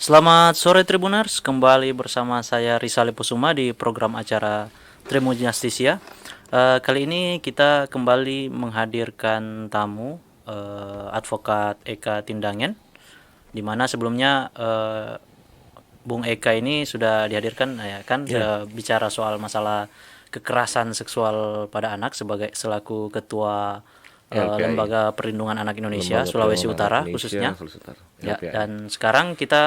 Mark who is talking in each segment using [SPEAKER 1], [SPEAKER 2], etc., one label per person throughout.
[SPEAKER 1] Selamat sore Tribuners, kembali bersama saya Rizal Pusuma di program acara Tribun Justisia. Kali ini kita kembali menghadirkan tamu Advokat Eka Tindangen, di mana sebelumnya Bung Eka ini sudah dihadirkan ya kan,
[SPEAKER 2] Ya,
[SPEAKER 1] bicara soal masalah kekerasan seksual pada anak sebagai selaku ketua
[SPEAKER 2] LPI,
[SPEAKER 1] Lembaga Perlindungan Anak Indonesia
[SPEAKER 2] Lembaga
[SPEAKER 1] Sulawesi
[SPEAKER 2] Perlindungan Anak
[SPEAKER 1] Utara
[SPEAKER 2] Indonesia,
[SPEAKER 1] khususnya.
[SPEAKER 2] Sulawesi Utara,
[SPEAKER 1] Ya,
[SPEAKER 2] LPI.
[SPEAKER 1] dan sekarang kita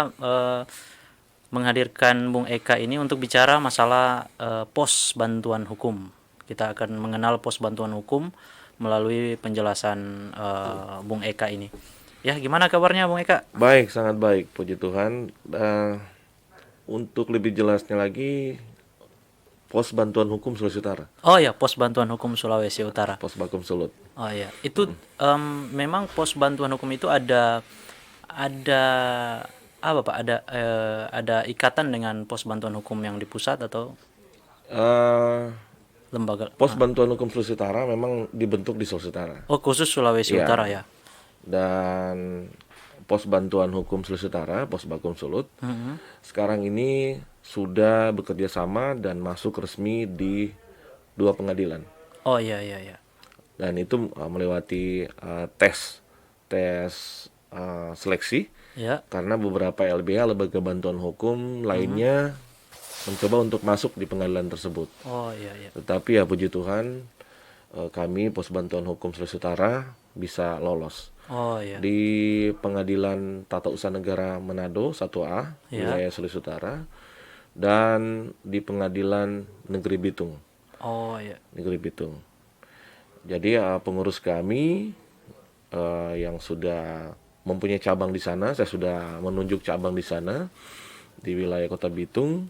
[SPEAKER 1] menghadirkan Bung Eka ini untuk bicara masalah pos bantuan hukum. Kita akan mengenal pos bantuan hukum melalui penjelasan Bung Eka ini. Ya, gimana kabarnya Bung Eka?
[SPEAKER 2] Baik, sangat baik, puji Tuhan. Untuk lebih jelasnya lagi, Pos Bantuan Hukum Sulawesi Utara,
[SPEAKER 1] Oh ya, pos bantuan hukum Sulawesi Utara.
[SPEAKER 2] Pos Bakum Sulut.
[SPEAKER 1] Oh ya, itu memang pos bantuan hukum itu ada apa Pak? Ada ikatan dengan pos bantuan hukum yang di pusat atau
[SPEAKER 2] Eh,
[SPEAKER 1] lembaga?
[SPEAKER 2] Pos Bantuan Hukum Sulawesi Utara memang dibentuk di Sulawesi Utara.
[SPEAKER 1] Oh, khusus Sulawesi Utara
[SPEAKER 2] Ya,
[SPEAKER 1] ya.
[SPEAKER 2] dan Pos Bantuan Hukum Sulawesi Utara, Pos Bakum Sulut, sekarang ini sudah bekerja sama dan masuk resmi di dua pengadilan.
[SPEAKER 1] Oh iya iya iya.
[SPEAKER 2] Dan itu melewati tes tes seleksi
[SPEAKER 1] Ya.
[SPEAKER 2] karena beberapa LBH lembaga bantuan hukum lainnya mencoba untuk masuk di pengadilan tersebut.
[SPEAKER 1] Oh iya iya.
[SPEAKER 2] Tetapi ya puji Tuhan kami Pos Bantuan Hukum Sulawesi Utara bisa lolos
[SPEAKER 1] Oh iya.
[SPEAKER 2] di Pengadilan Tata Usaha Negara Manado 1A
[SPEAKER 1] Ya.
[SPEAKER 2] wilayah Sulawesi Utara dan di Pengadilan Negeri Bitung.
[SPEAKER 1] Oh iya.
[SPEAKER 2] Negeri Bitung. Jadi pengurus kami yang sudah mempunyai cabang di sana, saya sudah menunjuk cabang di sana di wilayah Kota Bitung.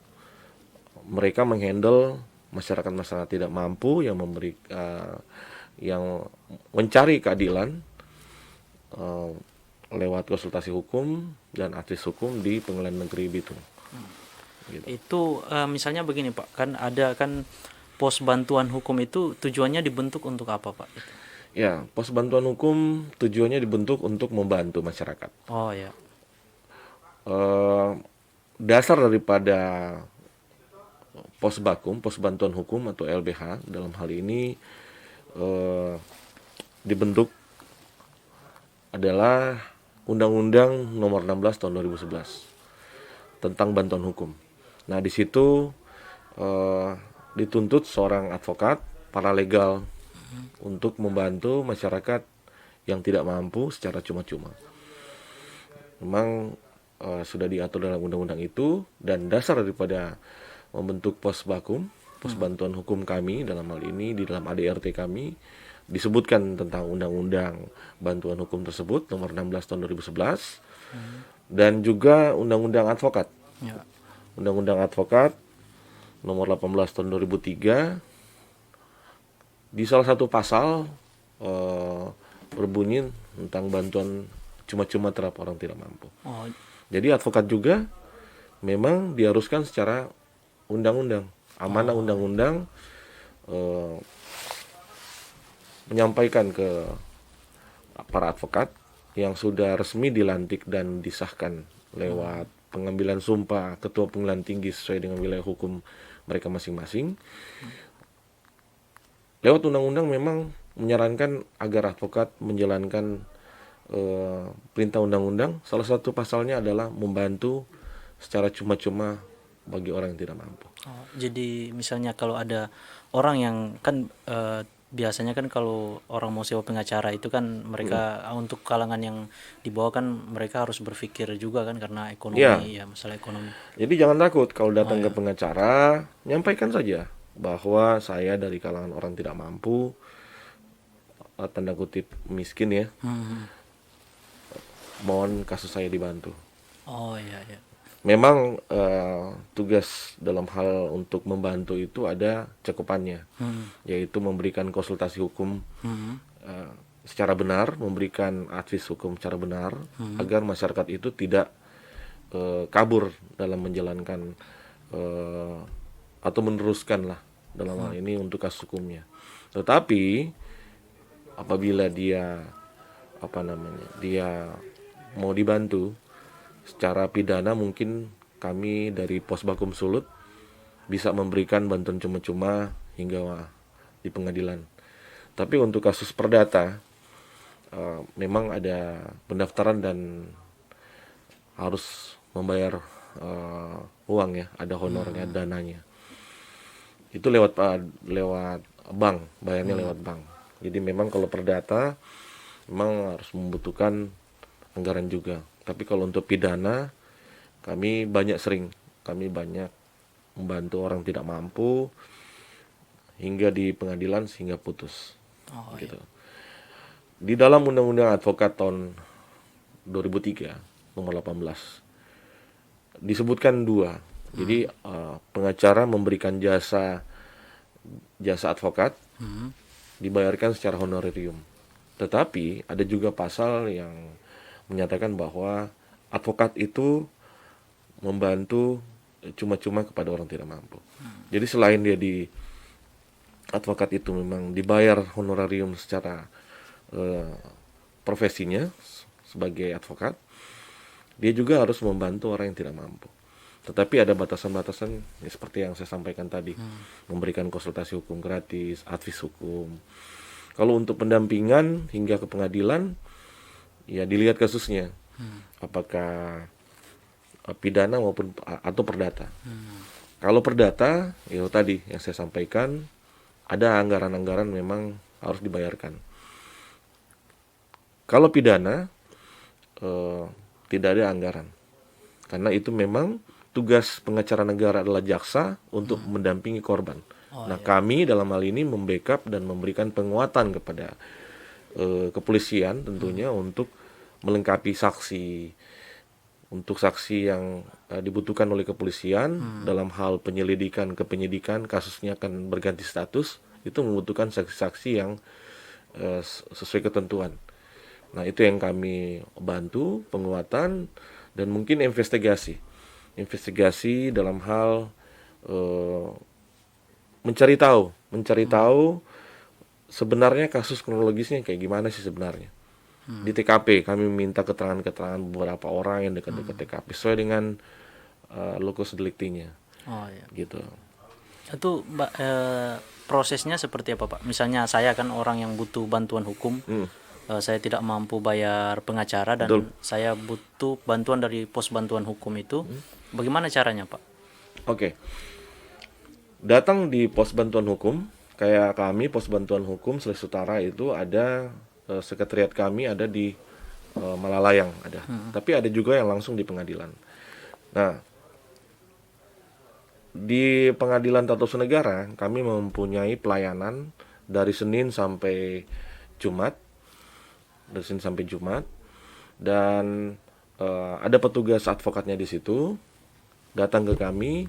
[SPEAKER 2] Mereka menghandle masyarakat-masyarakat tidak mampu yang mencari keadilan uh, lewat konsultasi hukum dan advis hukum di Pengadilan Negeri Bitung. Gitu.
[SPEAKER 1] Itu misalnya begini Pak, kan ada kan pos bantuan hukum itu tujuannya dibentuk untuk apa Pak?
[SPEAKER 2] Ya, pos bantuan hukum tujuannya dibentuk untuk membantu masyarakat.
[SPEAKER 1] Oh ya.
[SPEAKER 2] Uh, Dasar daripada pos bakum, pos bantuan hukum atau LBH dalam hal ini eh, dibentuk adalah Undang-Undang Nomor 16 Tahun 2011 tentang bantuan hukum. Nah, di situ eh, dituntut seorang advokat paralegal untuk membantu masyarakat yang tidak mampu secara cuma-cuma. Memang sudah diatur dalam undang-undang itu dan dasar daripada membentuk pos bakum, pos bantuan hukum kami dalam hal ini di dalam ADRT kami disebutkan tentang undang-undang bantuan hukum tersebut nomor 16 tahun 2011 dan juga undang-undang advokat.
[SPEAKER 1] Ya.
[SPEAKER 2] Undang-undang advokat nomor 18 tahun 2003 di salah satu pasal berbunyi tentang bantuan cuma-cuma terhadap orang tidak mampu.
[SPEAKER 1] Oh.
[SPEAKER 2] Jadi advokat juga memang diharuskan secara undang-undang, amanah undang-undang menyampaikan ke para advokat yang sudah resmi dilantik dan disahkan lewat pengambilan sumpah ketua pengadilan tinggi sesuai dengan wilayah hukum mereka masing-masing. Lewat undang-undang memang menyarankan agar advokat menjalankan perintah undang-undang. Salah satu pasalnya adalah membantu secara cuma-cuma bagi orang yang tidak mampu.
[SPEAKER 1] Oh, jadi misalnya kalau ada orang yang kan biasanya kan kalau orang mau sewa pengacara itu kan mereka untuk kalangan yang di bawah kan mereka harus berpikir juga kan karena
[SPEAKER 2] Ya,
[SPEAKER 1] ekonomi ya masalah ekonomi.
[SPEAKER 2] jadi jangan takut kalau
[SPEAKER 1] Oh
[SPEAKER 2] datang ke
[SPEAKER 1] ya.
[SPEAKER 2] pengacara, nyampaikan saja bahwa saya dari kalangan orang tidak mampu, tanda kutip miskin ya, mohon kasus saya dibantu.
[SPEAKER 1] Oh iya iya.
[SPEAKER 2] Memang tugas dalam hal untuk membantu itu ada cakupannya, yaitu memberikan konsultasi hukum eh, secara benar, memberikan advis hukum secara benar, agar masyarakat itu tidak kabur dalam menjalankan atau meneruskan lah dalam hal ini untuk kasus hukumnya. Tetapi apabila dia dia mau dibantu secara pidana mungkin kami dari Posbakum Sulut bisa memberikan bantuan cuma-cuma hingga di pengadilan. Tapi untuk kasus perdata memang ada pendaftaran dan harus membayar uang ya, ada honornya, dananya. Itu lewat bank, bayarnya lewat bank. Jadi memang kalau perdata memang harus membutuhkan anggaran juga. Tapi kalau untuk pidana kami banyak membantu orang tidak mampu hingga di pengadilan sehingga putus.
[SPEAKER 1] Oh,
[SPEAKER 2] Gitu. Di dalam Undang-Undang Advokat tahun 2003 nomor 18 disebutkan dua. Jadi pengacara memberikan jasa advokat dibayarkan secara honorarium. Tetapi ada juga pasal yang menyatakan bahwa advokat itu membantu cuma-cuma kepada orang tidak mampu. Jadi selain dia di advokat itu memang dibayar honorarium secara profesinya sebagai advokat, dia juga harus membantu orang yang tidak mampu. Tetapi ada batasan-batasan ya, seperti yang saya sampaikan tadi, memberikan konsultasi hukum gratis, advis hukum. Kalau untuk pendampingan hingga ke pengadilan, ya dilihat kasusnya, apakah pidana maupun atau perdata. Kalau perdata, ya tadi yang saya sampaikan, ada anggaran-anggaran memang harus dibayarkan. Kalau pidana, tidak ada anggaran, karena itu memang tugas pengacara negara adalah jaksa untuk mendampingi korban. Kami dalam hal ini membackup dan memberikan penguatan kepada kepolisian tentunya untuk melengkapi saksi, untuk saksi yang dibutuhkan oleh kepolisian dalam hal penyelidikan ke penyidikan, kasusnya akan berganti status, itu membutuhkan saksi-saksi yang sesuai ketentuan. Nah, itu yang kami bantu, penguatan, dan mungkin investigasi dalam hal mencari tahu sebenarnya kasus kronologisnya kayak gimana sih sebenarnya. Di TKP kami minta keterangan beberapa orang yang dekat-dekat TKP sesuai dengan locus delicti-nya.
[SPEAKER 1] Oh iya.
[SPEAKER 2] Gitu.
[SPEAKER 1] Itu prosesnya seperti apa, Pak? Misalnya saya kan orang yang butuh bantuan hukum. Saya tidak mampu bayar pengacara dan
[SPEAKER 2] Betul.
[SPEAKER 1] saya butuh bantuan dari pos bantuan hukum itu. Bagaimana caranya, Pak?
[SPEAKER 2] Oke. Datang di pos bantuan hukum, kayak kami pos bantuan hukum Sulawesi Utara itu ada sekretariat kami ada di Malalayang ada. Tapi ada juga yang langsung di pengadilan. Nah, di Pengadilan Tata Usaha Negara kami mempunyai pelayanan dari Senin sampai Jumat. Dan ada petugas advokatnya di situ datang ke kami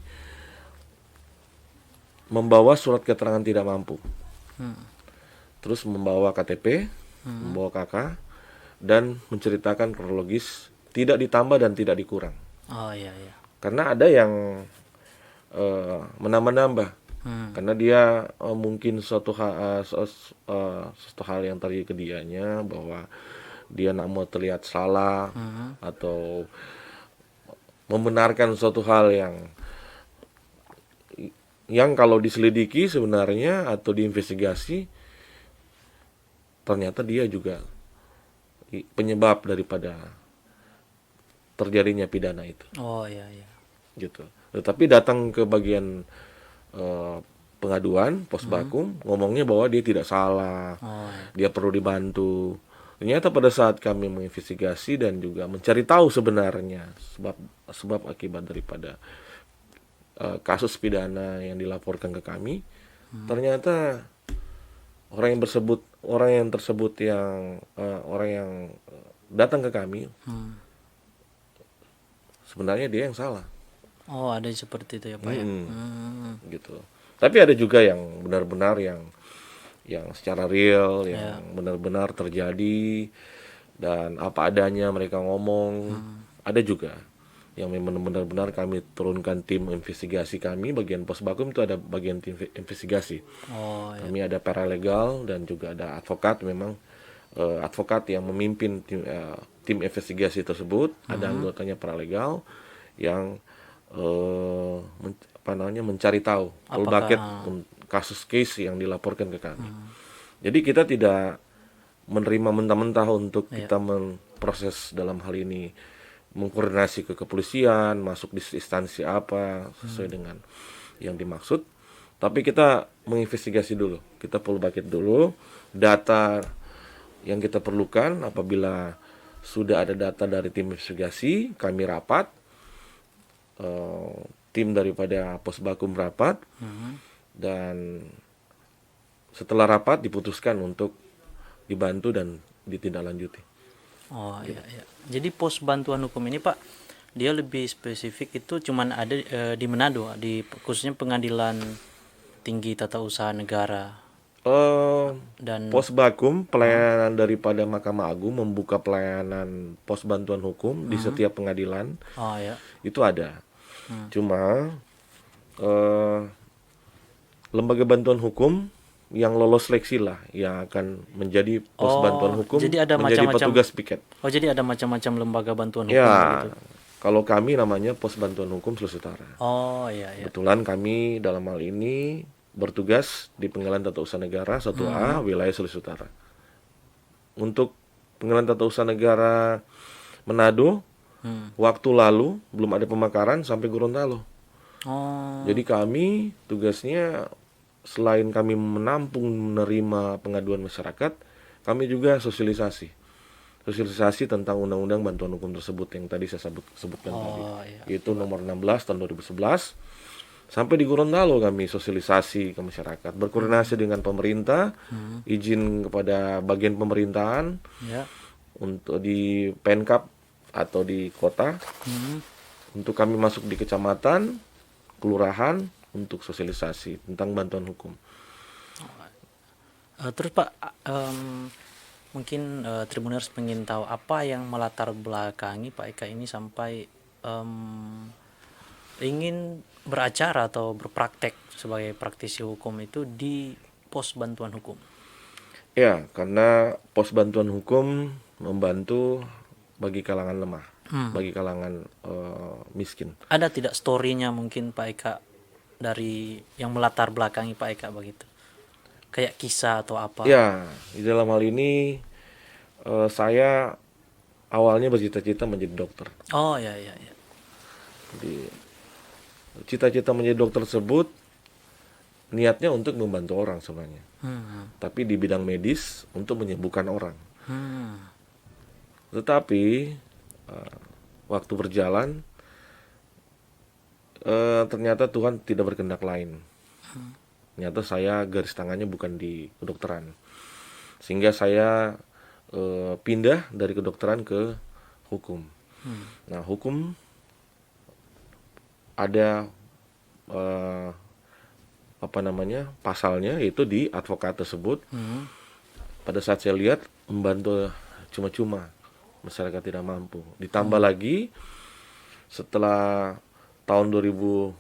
[SPEAKER 2] membawa surat keterangan tidak mampu, terus membawa KTP, membawa KK, dan menceritakan kronologis, tidak ditambah dan tidak dikurang.
[SPEAKER 1] Oh iya iya.
[SPEAKER 2] Karena ada yang menambah-nambah, karena dia mungkin suatu hal yang terjadi ke dianya bahwa dia nak mau terlihat salah atau membenarkan suatu hal yang kalau diselidiki sebenarnya atau diinvestigasi ternyata dia juga penyebab daripada terjadinya pidana itu.
[SPEAKER 1] Oh iya iya.
[SPEAKER 2] Gitu. Tetapi datang ke bagian pengaduan Posbakum ngomongnya bahwa dia tidak salah, dia perlu dibantu. Ternyata pada saat kami menginvestigasi dan juga mencari tahu sebenarnya sebab akibat daripada kasus pidana yang dilaporkan ke kami, ternyata orang yang datang ke kami sebenarnya dia yang salah.
[SPEAKER 1] Oh, ada seperti itu ya, Pak ya.
[SPEAKER 2] Gitu. Tapi ada juga yang benar-benar yang secara real, yang benar-benar terjadi dan apa adanya mereka ngomong. Ada juga yang memang benar-benar kami turunkan tim investigasi kami, bagian Posbakum itu ada bagian tim investigasi.
[SPEAKER 1] Oh iya.
[SPEAKER 2] Kami ada paralegal dan juga ada advokat memang advokat yang memimpin tim investigasi tersebut, ada anggotanya paralegal yang mencari tahu full
[SPEAKER 1] Apakah
[SPEAKER 2] bucket kasus case yang dilaporkan ke kami. Jadi kita tidak menerima mentah-mentah untuk kita memproses dalam hal ini, mengkoordinasi ke kepolisian, masuk di instansi apa sesuai dengan yang dimaksud. Tapi kita menginvestigasi dulu, kita full bucket dulu, data yang kita perlukan. Apabila sudah ada data dari tim investigasi, kami rapat, tim daripada Posbakum rapat, dan setelah rapat diputuskan untuk dibantu dan ditindaklanjuti.
[SPEAKER 1] Oh iya, iya. Jadi pos bantuan hukum ini Pak, dia lebih spesifik itu cuman ada di Manado, di khususnya Pengadilan Tinggi Tata Usaha Negara dan
[SPEAKER 2] Posbakum, pelayanan daripada Mahkamah Agung membuka pelayanan pos bantuan hukum di setiap pengadilan,
[SPEAKER 1] oh ya.
[SPEAKER 2] itu ada. Cuma lembaga bantuan hukum yang lolos seleksi lah yang akan menjadi pos bantuan hukum,
[SPEAKER 1] jadi ada
[SPEAKER 2] menjadi
[SPEAKER 1] macam-macam
[SPEAKER 2] petugas piket.
[SPEAKER 1] Oh, jadi ada macam-macam lembaga bantuan hukum
[SPEAKER 2] Ya,
[SPEAKER 1] gitu.
[SPEAKER 2] kalau kami namanya pos bantuan hukum Sulawesi Utara.
[SPEAKER 1] Oh iya, iya.
[SPEAKER 2] Kebetulan kami dalam hal ini bertugas di Pengadilan Tata Usaha Negara 1A wilayah Sulawesi Utara. Untuk Pengadilan Tata Usaha Negara Manado, waktu lalu belum ada pemekaran sampai Gorontalo.
[SPEAKER 1] Oh,
[SPEAKER 2] Jadi kami tugasnya selain kami menampung menerima pengaduan masyarakat, kami juga sosialisasi tentang undang-undang bantuan hukum tersebut yang tadi saya sebutkan tadi.
[SPEAKER 1] iya.
[SPEAKER 2] Itu nomor 16 tahun 2011. Sampai di Gorontalo kami sosialisasi ke masyarakat, berkoordinasi dengan pemerintah, izin kepada bagian pemerintahan
[SPEAKER 1] Ya.
[SPEAKER 2] untuk di Pemkab atau di kota, untuk kami masuk di kecamatan, kelurahan untuk sosialisasi tentang bantuan hukum.
[SPEAKER 1] Terus Pak, mungkin Tribuners pengen tahu apa yang melatar belakangi Pak Eka ini sampai ingin beracara atau berpraktek sebagai praktisi hukum itu di pos bantuan hukum.
[SPEAKER 2] Ya, karena pos bantuan hukum membantu bagi kalangan lemah, bagi kalangan miskin.
[SPEAKER 1] Ada tidak story-nya mungkin Pak Eka dari yang melatar belakangi Pak Eka begitu? Kayak kisah atau apa?
[SPEAKER 2] Ya, di dalam hal ini saya awalnya bercita-cita menjadi dokter.
[SPEAKER 1] Oh ya, ya, ya.
[SPEAKER 2] Jadi cita-cita menjadi dokter tersebut niatnya untuk membantu orang sebenarnya, tapi di bidang medis untuk menyembuhkan orang. Tetapi waktu berjalan ternyata Tuhan tidak berkehendak lain. Ternyata saya garis tangannya bukan di kedokteran, sehingga saya pindah dari kedokteran ke hukum. Nah, hukum ada pasalnya, yaitu di advokat tersebut. Pada saat saya lihat membantu cuma-cuma masyarakat tidak mampu. Ditambah lagi setelah tahun 2011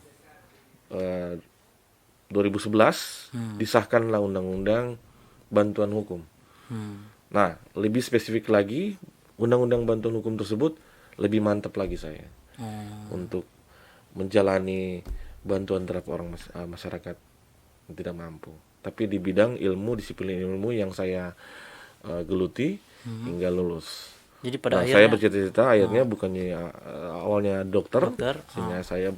[SPEAKER 2] disahkanlah undang-undang bantuan hukum. Nah, lebih spesifik lagi, undang-undang bantuan hukum tersebut lebih mantap lagi saya untuk menjalani bantuan terhadap orang masyarakat yang tidak mampu. Tapi di bidang ilmu, disiplin ilmu yang saya geluti hingga lulus.
[SPEAKER 1] Jadi pada
[SPEAKER 2] Saya
[SPEAKER 1] akhirnya
[SPEAKER 2] bercita-cita akhirnya bukannya awalnya dokter, sehingga saya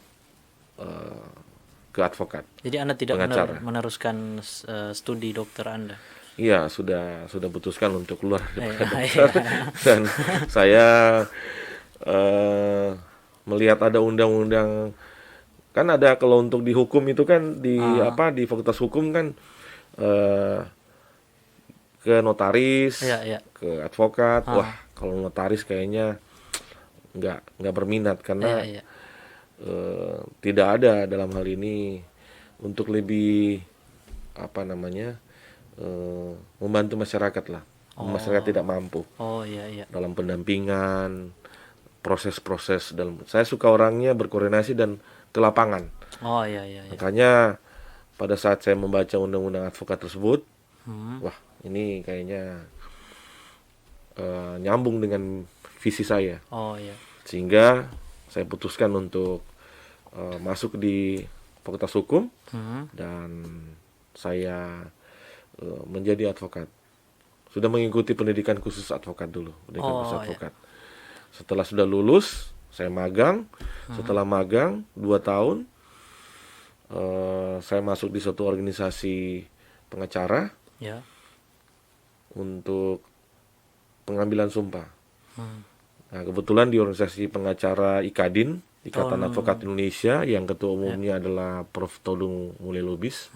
[SPEAKER 2] ke advokat.
[SPEAKER 1] Jadi Anda tidak
[SPEAKER 2] pengacara.
[SPEAKER 1] meneruskan studi dokter Anda?
[SPEAKER 2] Iya, sudah putuskan untuk keluar dari dokter. Dan saya melihat ada undang-undang, kan ada kalau untuk di hukum itu kan di Fakultas Hukum kan ke notaris, ke advokat. Wah, kalau notaris kayaknya nggak berminat karena tidak ada dalam hal ini untuk lebih membantu masyarakat lah. Masyarakat tidak mampu. Dalam pendampingan, proses-proses dalam. Saya suka orangnya berkoordinasi dan ke lapangan. Makanya pada saat saya membaca undang-undang advokat tersebut, wah, ini kayaknya nyambung dengan visi saya,
[SPEAKER 1] Oh iya.
[SPEAKER 2] sehingga saya putuskan untuk masuk di Fakultas Hukum dan saya menjadi advokat. Sudah mengikuti pendidikan khusus advokat dulu, pendidikan khusus
[SPEAKER 1] Oh iya.
[SPEAKER 2] advokat. Setelah sudah lulus, saya magang. Setelah magang 2 tahun, saya masuk di suatu organisasi pengacara
[SPEAKER 1] Ya.
[SPEAKER 2] untuk pengambilan sumpah. Nah, kebetulan di organisasi pengacara IKADIN, Ikatan Advokat Indonesia, yang ketua umumnya adalah Prof. Todung Mulya Lubis,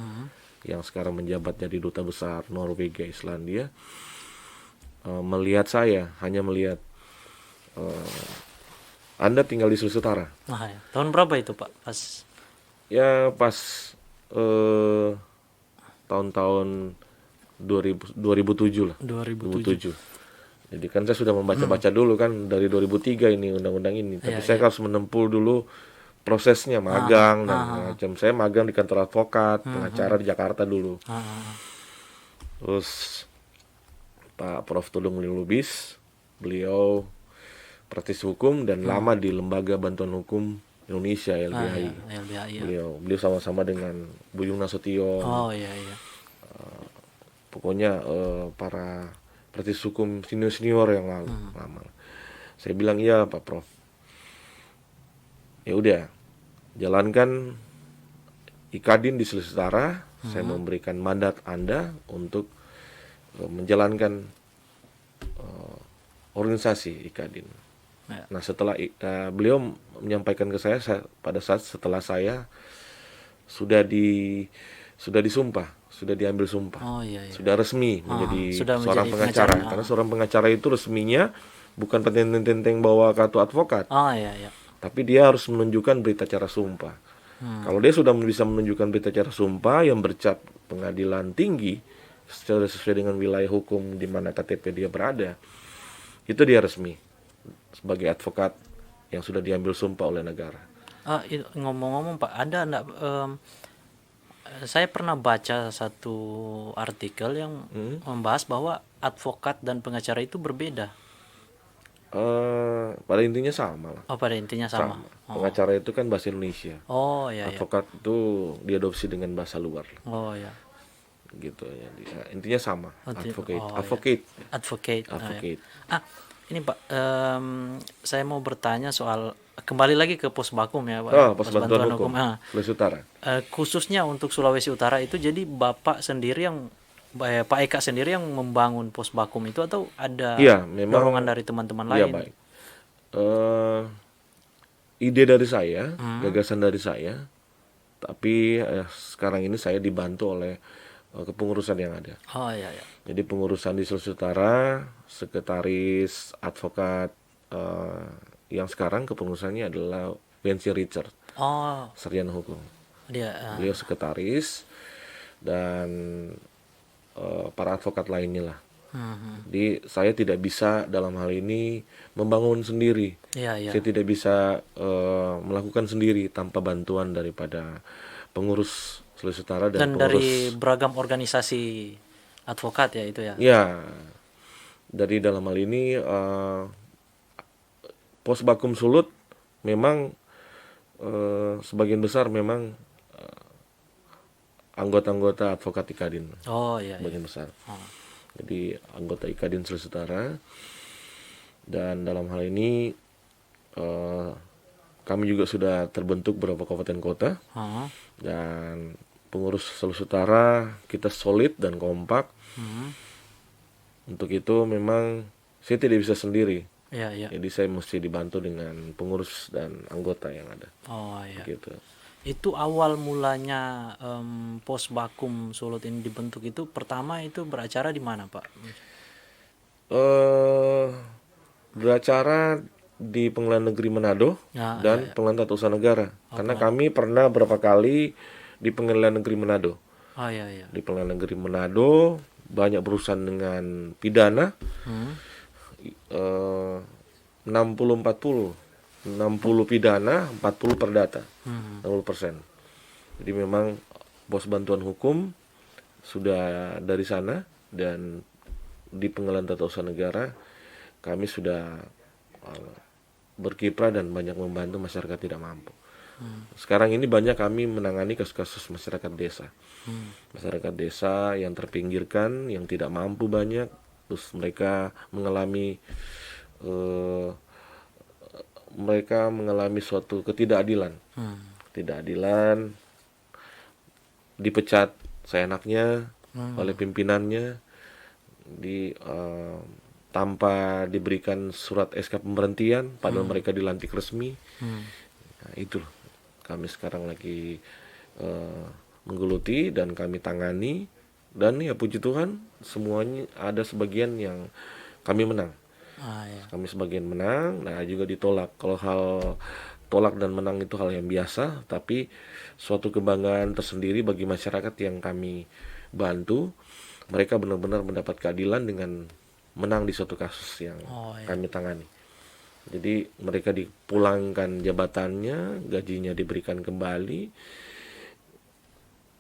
[SPEAKER 2] yang sekarang menjabat jadi duta besar Norwegia Islandia, hanya melihat Anda tinggal di Sulawesi Utara.
[SPEAKER 1] Nah, ya. Tahun berapa itu Pak? Pas
[SPEAKER 2] Ya pas tahun-tahun 2007 lah.
[SPEAKER 1] 2007.
[SPEAKER 2] 2007. Jadi kan saya sudah membaca-baca dulu kan dari 2003 ini undang-undang ini. Tapi saya harus menempuh dulu prosesnya magang dan macam. Saya magang di kantor advokat, pengacara di Jakarta dulu. Terus Pak Prof. Todung Mulya Lubis, beliau praktisi hukum dan lama di Lembaga Bantuan Hukum Indonesia LBHI.
[SPEAKER 1] LBHI.
[SPEAKER 2] Beliau sama-sama dengan Buyung Nasution.
[SPEAKER 1] Oh iya iya.
[SPEAKER 2] Pokoknya para praktisi hukum senior yang lama. Saya bilang iya Pak Prof. Ya udah, jalankan IKADIN di Sulawesi Utara. Saya memberikan mandat Anda untuk menjalankan organisasi IKADIN.
[SPEAKER 1] Ya.
[SPEAKER 2] Nah setelah beliau menyampaikan ke saya pada saat setelah saya sudah disumpah, sudah diambil sumpah,
[SPEAKER 1] Oh iya iya.
[SPEAKER 2] sudah resmi menjadi
[SPEAKER 1] sudah
[SPEAKER 2] seorang
[SPEAKER 1] menjadi
[SPEAKER 2] pengacara.
[SPEAKER 1] pengacara.
[SPEAKER 2] Karena seorang pengacara itu resminya bukan penteng-penteng bawa kartu advokat,
[SPEAKER 1] Oh iya iya.
[SPEAKER 2] tapi dia harus menunjukkan berita acara sumpah. Kalau dia sudah bisa menunjukkan berita acara sumpah yang bercap pengadilan tinggi sesuai dengan wilayah hukum di mana KTP dia berada, itu dia resmi sebagai advokat yang sudah diambil sumpah oleh negara.
[SPEAKER 1] Ngomong-ngomong Pak, ada enggak saya pernah baca satu artikel yang membahas bahwa advokat dan pengacara itu berbeda.
[SPEAKER 2] Pada intinya sama lah.
[SPEAKER 1] Oh, pada intinya sama.
[SPEAKER 2] Pengacara itu kan bahasa Indonesia.
[SPEAKER 1] Oh iya iya.
[SPEAKER 2] Advokat itu diadopsi dengan bahasa luar,
[SPEAKER 1] Oh iya.
[SPEAKER 2] gitu ya. Intinya sama. Advocate.
[SPEAKER 1] iya.
[SPEAKER 2] Advocate.
[SPEAKER 1] Advocate.
[SPEAKER 2] Advocate.
[SPEAKER 1] Ini Pak, saya mau bertanya soal kembali lagi ke pos bakum ya Pak.
[SPEAKER 2] Pos bantuan hukum. Sulawesi Utara.
[SPEAKER 1] Khususnya untuk Sulawesi Utara itu, jadi Bapak sendiri yang Pak Eka sendiri yang membangun pos bakum itu atau ada
[SPEAKER 2] Iya, memang
[SPEAKER 1] dorongan dari teman-teman
[SPEAKER 2] Iya,
[SPEAKER 1] lain?
[SPEAKER 2] baik. Ide dari saya, gagasan dari saya, tapi sekarang ini saya dibantu oleh kepengurusan yang ada.
[SPEAKER 1] Oh iya iya.
[SPEAKER 2] Jadi pengurusan di Sulawesi Utara, sekretaris advokat yang sekarang kepengurusannya adalah Wensi Richard,
[SPEAKER 1] Oh,
[SPEAKER 2] sarjana hukum.
[SPEAKER 1] dia
[SPEAKER 2] Beliau sekretaris dan para advokat lainnya lah. Jadi saya tidak bisa dalam hal ini membangun sendiri.
[SPEAKER 1] iya iya.
[SPEAKER 2] Saya tidak bisa melakukan sendiri tanpa bantuan daripada pengurus Sulawesi Utara dan
[SPEAKER 1] Dan
[SPEAKER 2] pengurus.
[SPEAKER 1] dari beragam organisasi advokat ya itu ya.
[SPEAKER 2] Ya, dari dalam hal ini Pos Bakum Sulut memang sebagian besar memang anggota-anggota advokat IKADIN,
[SPEAKER 1] Oh iya iya.
[SPEAKER 2] sebagian besar. Jadi anggota IKADIN Sulawesi Utara, dan dalam hal ini kami juga sudah terbentuk beberapa kabupaten kota, dan pengurus Sulawesi Utara kita solid dan kompak. Untuk itu memang saya tidak bisa sendiri.
[SPEAKER 1] Iya iya.
[SPEAKER 2] Jadi saya mesti dibantu dengan pengurus dan anggota yang ada.
[SPEAKER 1] Oh iya.
[SPEAKER 2] Gitu.
[SPEAKER 1] Itu awal mulanya pos bakum Sulut ini dibentuk itu pertama itu beracara di mana Pak?
[SPEAKER 2] Beracara di Pengadilan Negeri Manado
[SPEAKER 1] Ya,
[SPEAKER 2] dan Pengadilan Tata Usaha Negara. Karena kami pernah berapa kali di Pengadilan Negeri Manado.
[SPEAKER 1] Oh iya iya.
[SPEAKER 2] Di Pengadilan Negeri Manado banyak berurusan dengan pidana. 60-40. 60 pidana, 40 perdata. 60%. Jadi memang pos bantuan hukum sudah dari sana, dan di Pengadilan Tata Usaha Negara kami sudah berkiprah dan banyak membantu masyarakat tidak mampu. Sekarang ini banyak kami menangani kasus-kasus masyarakat desa. Masyarakat desa yang terpinggirkan, yang tidak mampu banyak, terus mereka mengalami suatu ketidakadilan. Ketidakadilan, dipecat seenaknya oleh pimpinannya, tanpa diberikan surat SK pemberhentian, padahal mereka dilantik resmi. Nah, itu kami sekarang lagi menggeluti dan kami tangani, dan ya puji Tuhan semuanya ada sebagian yang kami menang. Kami sebagian menang, nah juga ditolak. Kalau hal tolak dan menang itu hal yang biasa, tapi suatu kebanggaan tersendiri bagi masyarakat yang kami bantu. Mereka benar-benar mendapat keadilan dengan menang di suatu kasus yang kami tangani. Jadi mereka dipulangkan jabatannya, gajinya diberikan kembali.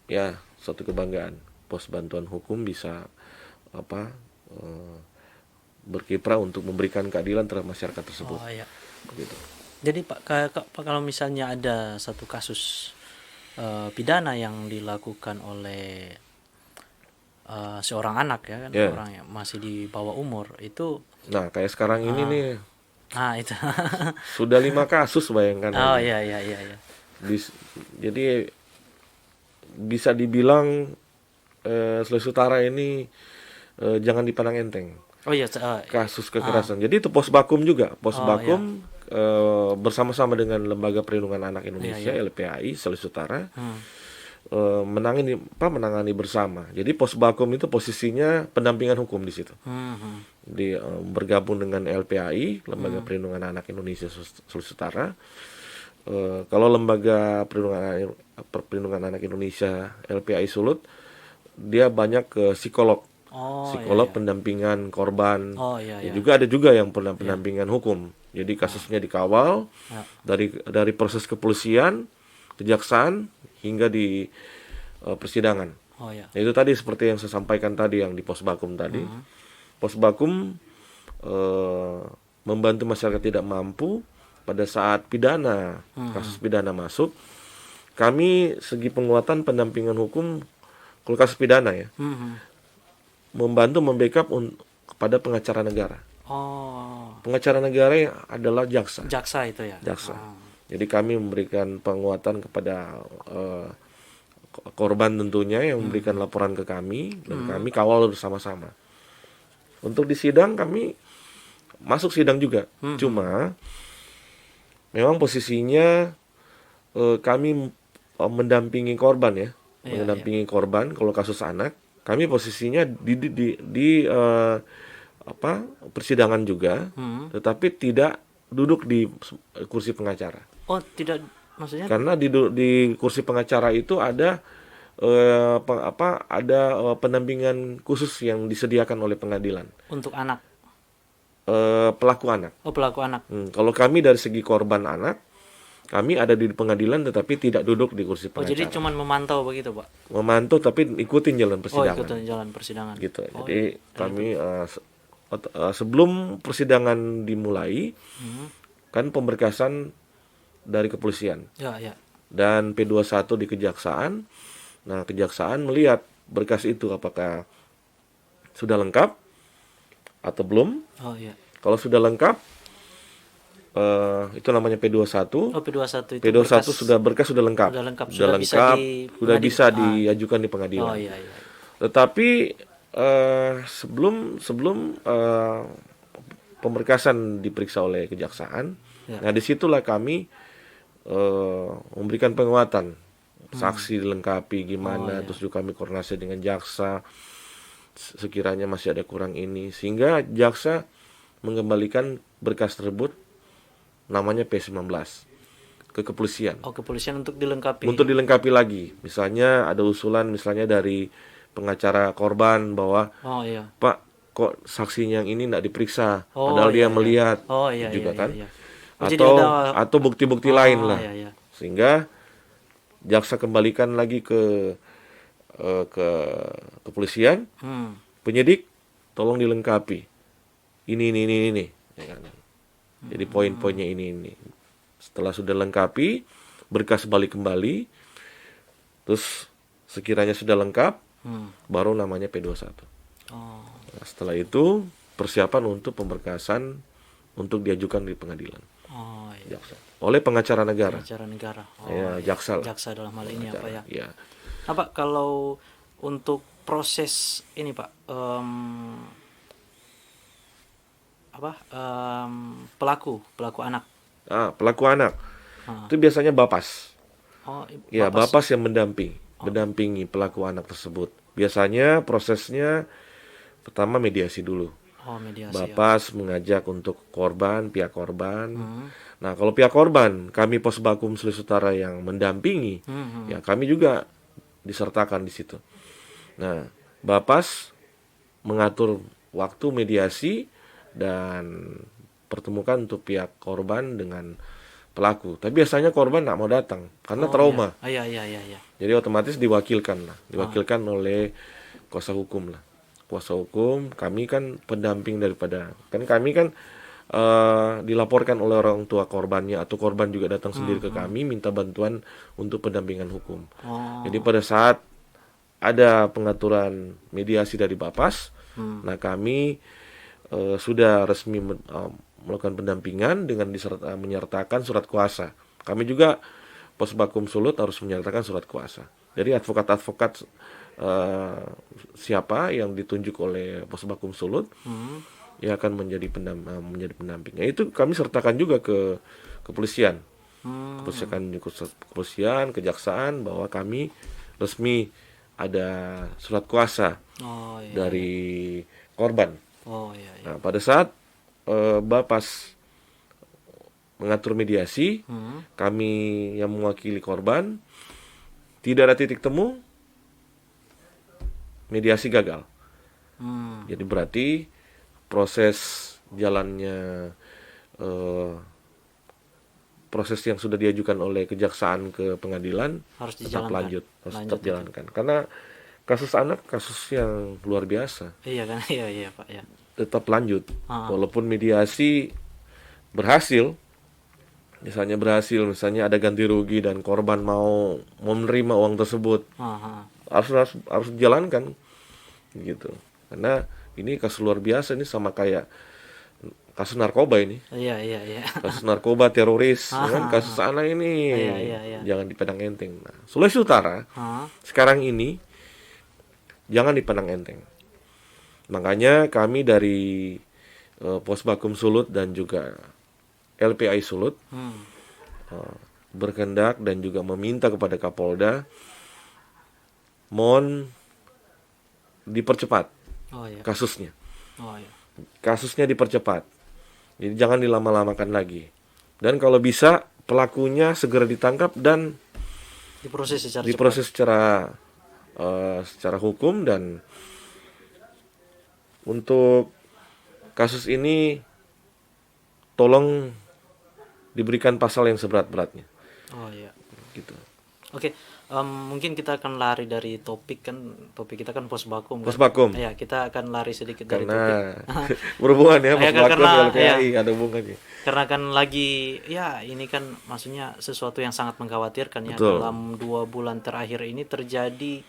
[SPEAKER 2] Ya, suatu kebanggaan. Pos bantuan hukum bisa berkiprah untuk memberikan keadilan terhadap masyarakat tersebut. Begitu.
[SPEAKER 1] Jadi Pak, kalau misalnya ada satu kasus pidana yang dilakukan oleh seorang anak ya kan, orang yang masih di bawah umur itu.
[SPEAKER 2] Nah, kayak sekarang ini nih.
[SPEAKER 1] Itu.
[SPEAKER 2] Sudah 5 kasus, bayangkan.
[SPEAKER 1] Iya.
[SPEAKER 2] Jadi bisa dibilang Sulawesi Utara ini jangan dipandang enteng. Kasus kekerasan. Jadi itu Posbakum juga. Posbakum bersama-sama dengan Lembaga Perlindungan Anak Indonesia LPAI Sulawesi Utara menangani bersama. Jadi Posbakum itu posisinya pendampingan hukum di situ. Bergabung dengan LPAI, Lembaga Perlindungan Anak Indonesia Sulawesi Utara. Kalau Lembaga Perlindungan Anak Indonesia LPAI Sulut, dia banyak ke psikolog. Pendampingan korban. Juga ada juga yang pendampingan hukum. Jadi kasusnya dikawal dari proses kepolisian, kejaksaan hingga di persidangan. Itu tadi seperti yang saya sampaikan tadi yang di Posbakum tadi. Posbakum membantu masyarakat tidak mampu pada saat kasus pidana masuk. Kami segi penguatan pendampingan hukum kalau kasus pidana ya. Membantu membackup kepada pengacara negara. Pengacara negara adalah jaksa.
[SPEAKER 1] Jaksa itu ya.
[SPEAKER 2] Jaksa. Jadi kami memberikan penguatan kepada korban tentunya yang memberikan laporan ke kami dan kami kawal bersama-sama. Untuk di sidang kami masuk sidang juga. Cuma memang posisinya kami mendampingi korban ya. Mendampingi korban kalau kasus anak. Kami posisinya di persidangan juga, tetapi tidak duduk di kursi pengacara.
[SPEAKER 1] Tidak, maksudnya?
[SPEAKER 2] Karena di kursi pengacara itu ada pendampingan khusus yang disediakan oleh pengadilan.
[SPEAKER 1] Untuk anak?
[SPEAKER 2] Pelaku anak.
[SPEAKER 1] Pelaku anak.
[SPEAKER 2] Kalau kami dari segi korban anak, kami ada di pengadilan tetapi tidak duduk di kursi pengacara.
[SPEAKER 1] Jadi cuma memantau begitu, Pak?
[SPEAKER 2] Memantau tapi ikutin jalan persidangan.
[SPEAKER 1] Ikutin jalan persidangan.
[SPEAKER 2] Gitu. Jadi kami sebelum persidangan dimulai, kan pemberkasan dari kepolisian. Dan P21 di kejaksaan. Nah, kejaksaan melihat berkas itu apakah sudah lengkap atau belum. Kalau sudah lengkap, itu namanya P21.
[SPEAKER 1] P21 itu
[SPEAKER 2] P21 berkas sudah lengkap. Sudah bisa diajukan di pengadilan. Tetapi sebelum pemberkasan diperiksa oleh kejaksaan, nah disitulah kami memberikan penguatan. Saksi dilengkapi gimana, terus juga kami koordinasi dengan jaksa sekiranya masih ada kurang ini, sehingga jaksa mengembalikan berkas tersebut namanya P19 ke kepolisian.
[SPEAKER 1] Kepolisian untuk dilengkapi.
[SPEAKER 2] Untuk dilengkapi lagi. Misalnya ada usulan dari pengacara korban bahwa Pak, kok saksinya yang ini tidak diperiksa, padahal dia melihat. Kan. Atau bukti-bukti lain lah. Sehingga jaksa kembalikan lagi ke kepolisian. Penyidik tolong dilengkapi. Ini. ya kan. Jadi poin-poinnya ini. Setelah sudah lengkapi, berkas balik kembali, terus sekiranya sudah lengkap, baru namanya P21.
[SPEAKER 1] Oh,
[SPEAKER 2] Nah, setelah itu persiapan untuk pemberkasan untuk diajukan di pengadilan
[SPEAKER 1] oh iya.
[SPEAKER 2] jaksa oleh pengacara negara.
[SPEAKER 1] Acara negara. Oh,
[SPEAKER 2] Ya, jaksa lah.
[SPEAKER 1] jaksa dalam hal ini apa ya?
[SPEAKER 2] Ya.
[SPEAKER 1] Nah, Pak, kalau untuk proses ini Pak, pelaku anak.
[SPEAKER 2] Pelaku anak
[SPEAKER 1] Ah.
[SPEAKER 2] itu biasanya bapas.
[SPEAKER 1] Oh,
[SPEAKER 2] Ya,
[SPEAKER 1] Bapak
[SPEAKER 2] bapas yang mendampingi pelaku anak tersebut. Biasanya prosesnya pertama mediasi dulu.
[SPEAKER 1] mediasi.
[SPEAKER 2] Bapas mengajak untuk pihak korban. Nah, kalau pihak korban, kami Posbakum Sulawesi Utara yang mendampingi, ya kami juga disertakan di situ. Nah, Bapas mengatur waktu mediasi dan pertemukan untuk pihak korban dengan pelaku. Tapi biasanya korban nggak mau datang karena trauma.
[SPEAKER 1] Iya. Iya.
[SPEAKER 2] Jadi otomatis diwakilkan oleh kuasa hukum lah. Kuasa hukum, kami kan pendamping daripada, kami kan dilaporkan oleh orang tua korbannya atau korban juga datang sendiri ke kami minta bantuan untuk pendampingan hukum. Jadi pada saat ada pengaturan mediasi dari Bapas, nah kami sudah resmi melakukan pendampingan dengan menyertakan surat kuasa. Kami juga Posbakum Sulut harus menyertakan surat kuasa. Jadi advokat-advokat siapa yang ditunjuk oleh Posbakum Sulut yang akan menjadi pendampingnya. Itu kami sertakan juga ke kepolisian. Kepolisian, kejaksaan bahwa kami resmi ada surat kuasa dari korban.
[SPEAKER 1] Iya.
[SPEAKER 2] Nah, pada saat Bapas mengatur mediasi, kami yang mewakili korban tidak ada titik temu, mediasi gagal. Jadi berarti proses jalannya proses yang sudah diajukan oleh kejaksaan ke pengadilan
[SPEAKER 1] Harus
[SPEAKER 2] tetap
[SPEAKER 1] lanjut
[SPEAKER 2] jalankan. Karena kasus anak kasus yang luar biasa.
[SPEAKER 1] Iya kan, iya Pak ya.
[SPEAKER 2] Tetap lanjut. Walaupun mediasi berhasil, misalnya ada ganti rugi dan korban mau menerima uang tersebut, harus dijalankan gitu. Karena ini kasus luar biasa, ini sama kayak kasus narkoba ini.
[SPEAKER 1] Iya.
[SPEAKER 2] Kasus narkoba, teroris, kan kasus anak ini jangan dipandang enteng. Nah, Sulawesi Utara sekarang ini jangan dipandang enteng. Makanya kami dari Posbakum Sulut dan juga LPI Sulut berkehendak dan juga meminta kepada Kapolda mohon dipercepat kasusnya. Kasusnya dipercepat. Jadi jangan dilama-lamakan lagi. Dan kalau bisa pelakunya segera ditangkap dan diproses secara hukum. Dan untuk kasus ini tolong diberikan pasal yang seberat-beratnya. Gitu.
[SPEAKER 1] Oke. Mungkin kita akan lari dari topik kita kan Posbakum. Ya, kita akan lari sedikit dari topik.
[SPEAKER 2] Karena berhubungan ya Posbakum LPI ada hubungannya.
[SPEAKER 1] Karena kan lagi ini kan maksudnya sesuatu yang sangat mengkhawatirkan ya.
[SPEAKER 2] Betul.
[SPEAKER 1] Dalam 2 bulan terakhir ini terjadi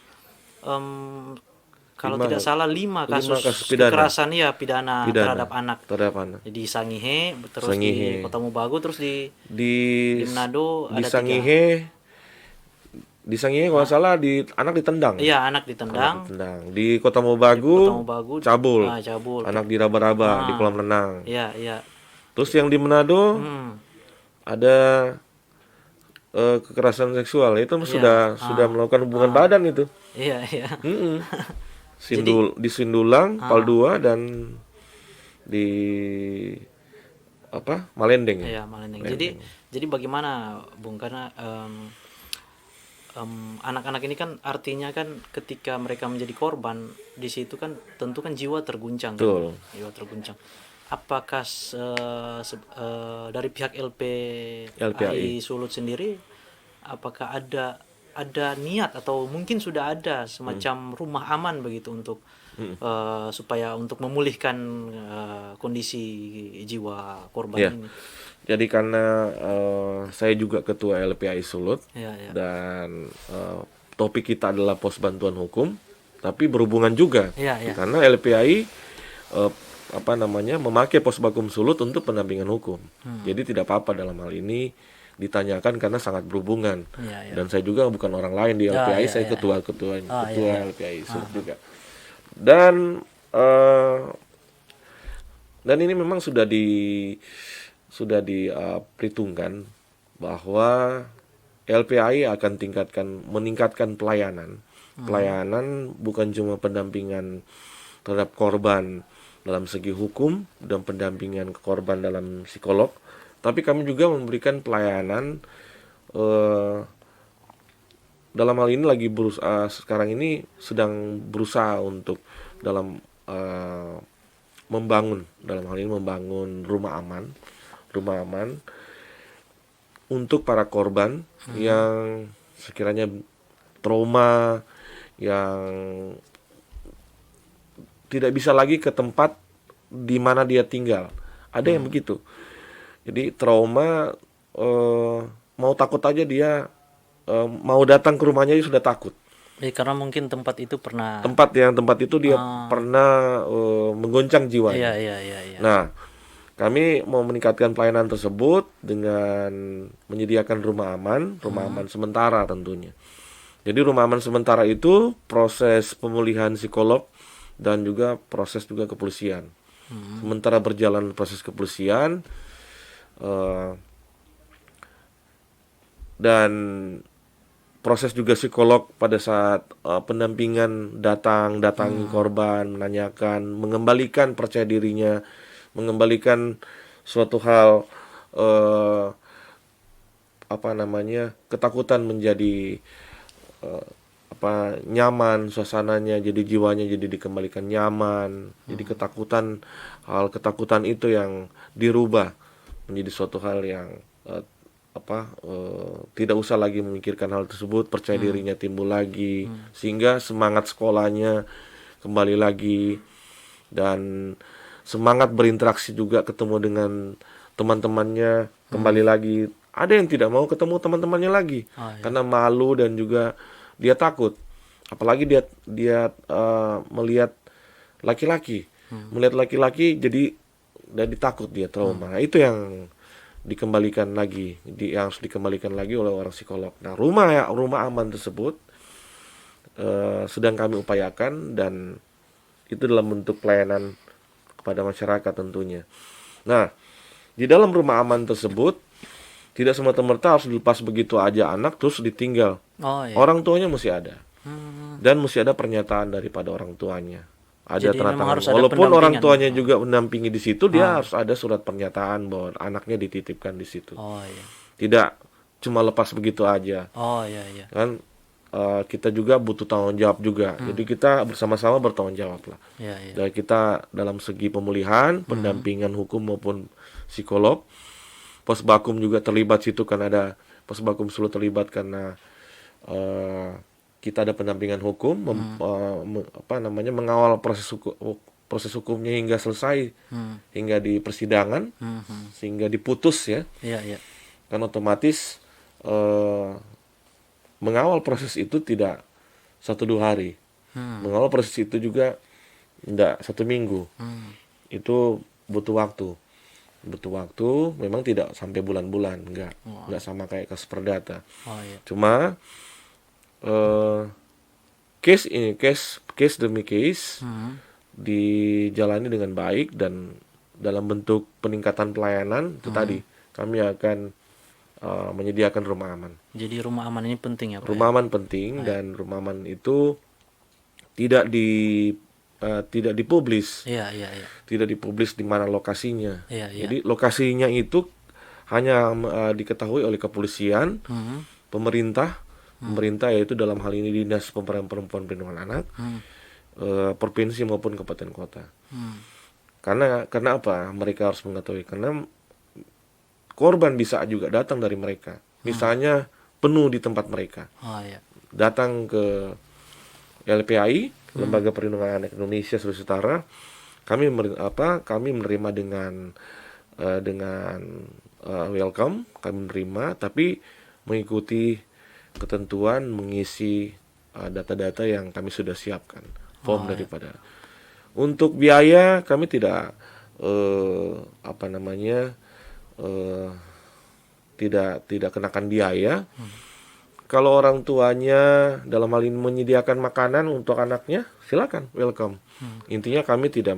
[SPEAKER 1] kalau tidak salah 5 kasus kekerasan pidana terhadap anak. Di Sangihe, terus di Kota Mobagu, terus di Manado ada 3.
[SPEAKER 2] Di Sangihe kalau salah anak ditendang.
[SPEAKER 1] Iya, anak ditendang.
[SPEAKER 2] Di Kota Mobagu cabul. Anak diraba-raba di kolam renang.
[SPEAKER 1] Iya.
[SPEAKER 2] Terus yang di Manado ada kekerasan seksual. Itu sudah melakukan hubungan badan itu.
[SPEAKER 1] Iya.
[SPEAKER 2] Di Sindulang, Paldua dan di Malendeng.
[SPEAKER 1] Iya, Malendeng. Jadi bagaimana Bung, karena anak-anak ini kan artinya kan ketika mereka menjadi korban di situ kan tentu kan jiwa terguncang.
[SPEAKER 2] Betul.
[SPEAKER 1] Kan? Jiwa terguncang. Apakah dari pihak LPI Sulut sendiri apakah ada niat atau mungkin sudah ada semacam rumah aman begitu untuk supaya untuk memulihkan kondisi jiwa korban
[SPEAKER 2] Ya,
[SPEAKER 1] ini.
[SPEAKER 2] jadi karena saya juga ketua LPAI Sulut
[SPEAKER 1] Ya, ya.
[SPEAKER 2] dan topik kita adalah pos bantuan hukum, tapi berhubungan juga
[SPEAKER 1] Ya, ya.
[SPEAKER 2] karena LPAI eh, memakai pos Bakum Sulut untuk pendampingan hukum. Jadi tidak apa-apa dalam hal ini ditanyakan karena sangat berhubungan.
[SPEAKER 1] Ya, ya.
[SPEAKER 2] Dan saya juga bukan orang lain di
[SPEAKER 1] Ya,
[SPEAKER 2] LPAI,
[SPEAKER 1] ya,
[SPEAKER 2] saya
[SPEAKER 1] ya.
[SPEAKER 2] ketua
[SPEAKER 1] Ah, ya, ya.
[SPEAKER 2] LPAI Sulut juga. Dan ini memang sudah diperhitungkan bahwa LPAI akan meningkatkan pelayanan. Pelayanan bukan cuma pendampingan terhadap korban dalam segi hukum dan pendampingan ke korban dalam psikolog, tapi kami juga memberikan pelayanan dalam hal ini sekarang ini sedang berusaha untuk dalam membangun rumah aman untuk para korban yang sekiranya trauma, yang tidak bisa lagi ke tempat di mana dia tinggal. Ada yang begitu. Jadi trauma, mau takut aja dia, mau datang ke rumahnya dia sudah takut.
[SPEAKER 1] Karena mungkin tempat itu pernah.
[SPEAKER 2] Tempat itu dia pernah menggoncang jiwanya.
[SPEAKER 1] Iya.
[SPEAKER 2] Nah, kami mau meningkatkan pelayanan tersebut dengan menyediakan rumah aman sementara tentunya. Jadi rumah aman sementara itu proses pemulihan psikolog dan juga proses juga kepolisian. Sementara berjalan proses kepolisian dan proses juga psikolog pada saat pendampingan datangi korban, menanyakan, mengembalikan percaya dirinya, mengembalikan suatu hal ketakutan menjadi nyaman, suasananya jadi jiwanya jadi dikembalikan nyaman. Jadi hal ketakutan itu yang dirubah menjadi suatu hal yang tidak usah lagi memikirkan hal tersebut, percaya dirinya timbul lagi, sehingga semangat sekolahnya kembali lagi dan semangat berinteraksi juga, ketemu dengan teman-temannya kembali lagi. Ada yang tidak mau ketemu teman-temannya lagi karena malu dan juga dia takut. Apalagi dia melihat laki-laki, jadi takut, dia trauma. Nah, itu yang harus dikembalikan lagi oleh orang psikolog. Nah, rumah aman tersebut sedang kami upayakan dan itu dalam bentuk pelayanan kepada masyarakat tentunya. Nah, di dalam rumah aman tersebut tidak semata-mata harus dilepas begitu aja anak terus ditinggal. Orang tuanya mesti ada. Dan mesti ada pernyataan daripada orang tuanya. Ada
[SPEAKER 1] Jadi
[SPEAKER 2] tanda
[SPEAKER 1] memang
[SPEAKER 2] tangan.
[SPEAKER 1] harus ada
[SPEAKER 2] Walaupun orang
[SPEAKER 1] pendampingan.
[SPEAKER 2] tuanya juga mendampingi di situ, dia harus ada surat pernyataan bahwa anaknya dititipkan di situ. Tidak cuma lepas begitu aja.
[SPEAKER 1] Iya.
[SPEAKER 2] Kan kita juga butuh tanggung jawab juga. Jadi kita bersama-sama bertanggung jawab lah.
[SPEAKER 1] Iya.
[SPEAKER 2] Dan kita dalam segi pemulihan, pendampingan hukum maupun psikolog. Pos Bakum juga terlibat situ, kan ada Pos Bakum Sulut terlibat karena kita ada pendampingan hukum, mengawal proses hukumnya hingga selesai, hingga di persidangan, sehingga diputus ya.
[SPEAKER 1] Iya.
[SPEAKER 2] Kan otomatis mengawal proses itu tidak 1-2 hari. Mengawal proses itu juga tidak 1 minggu. Itu butuh waktu. Memang tidak sampai bulan-bulan, enggak sama kayak kasus perdata. Cuma case demi case dijalani dengan baik dan dalam bentuk peningkatan pelayanan itu tadi kami akan menyediakan rumah aman.
[SPEAKER 1] Jadi rumah aman ini penting ya Pak?
[SPEAKER 2] Rumah aman penting dan rumah aman itu tidak dipublis.
[SPEAKER 1] Iya.
[SPEAKER 2] Tidak dipublis di mana lokasinya.
[SPEAKER 1] Iya.
[SPEAKER 2] Jadi lokasinya itu hanya diketahui oleh kepolisian, pemerintah yaitu dalam hal ini Dinas Pemberdayaan Perempuan Perlindungan Anak, provinsi maupun kabupaten kota. Karena apa? Mereka harus mengetahui karena korban bisa juga datang dari mereka. Misalnya penuh di tempat mereka. Datang ke LPAI Lembaga Perlindungan Anak Indonesia Sulawesi Utara, kami menerima dengan welcome, kami menerima, tapi mengikuti ketentuan, mengisi data-data yang kami sudah siapkan, form daripada. Untuk biaya kami tidak tidak kenakan biaya. Kalau orang tuanya dalam hal ini menyediakan makanan untuk anaknya, silakan, welcome. Intinya kami tidak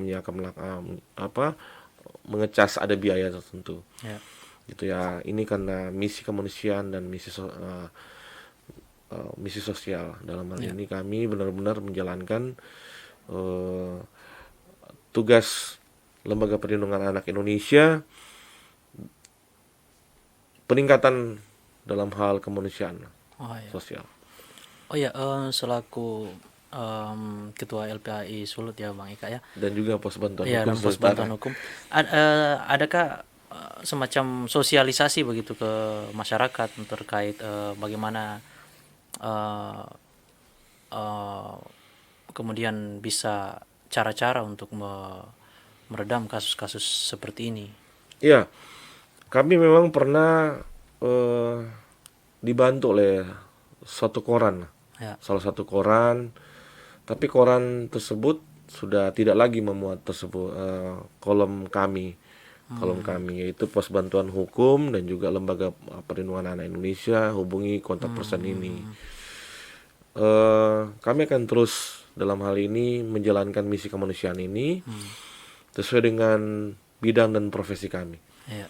[SPEAKER 2] mengecas ada biaya tertentu.
[SPEAKER 1] Ya.
[SPEAKER 2] Gitu ya. Ini karena misi kemanusiaan dan misi sosial. Dalam hal ini kami benar-benar menjalankan tugas Lembaga Perlindungan Anak Indonesia, peningkatan dalam hal kemanusiaan sosial.
[SPEAKER 1] Oh ya, selaku Ketua LPAI Sulut ya Bang Ika ya.
[SPEAKER 2] Dan juga pos bantuan
[SPEAKER 1] Iya,
[SPEAKER 2] hukum
[SPEAKER 1] dan pos
[SPEAKER 2] Sulawesi Utara.
[SPEAKER 1] bantuan hukum. Adakah semacam sosialisasi begitu ke masyarakat terkait bagaimana kemudian bisa cara-cara untuk meredam kasus-kasus seperti ini?
[SPEAKER 2] Iya, kami memang pernah dibantu oleh suatu koran,
[SPEAKER 1] Ya.
[SPEAKER 2] salah satu koran, tapi koran tersebut sudah tidak lagi memuat kolom kami, yaitu Pos Bantuan Hukum dan juga Lembaga Perlindungan Anak Indonesia, hubungi kontak person ini. Kami akan terus dalam hal ini menjalankan misi kemanusiaan ini sesuai dengan bidang dan profesi kami.
[SPEAKER 1] Ya.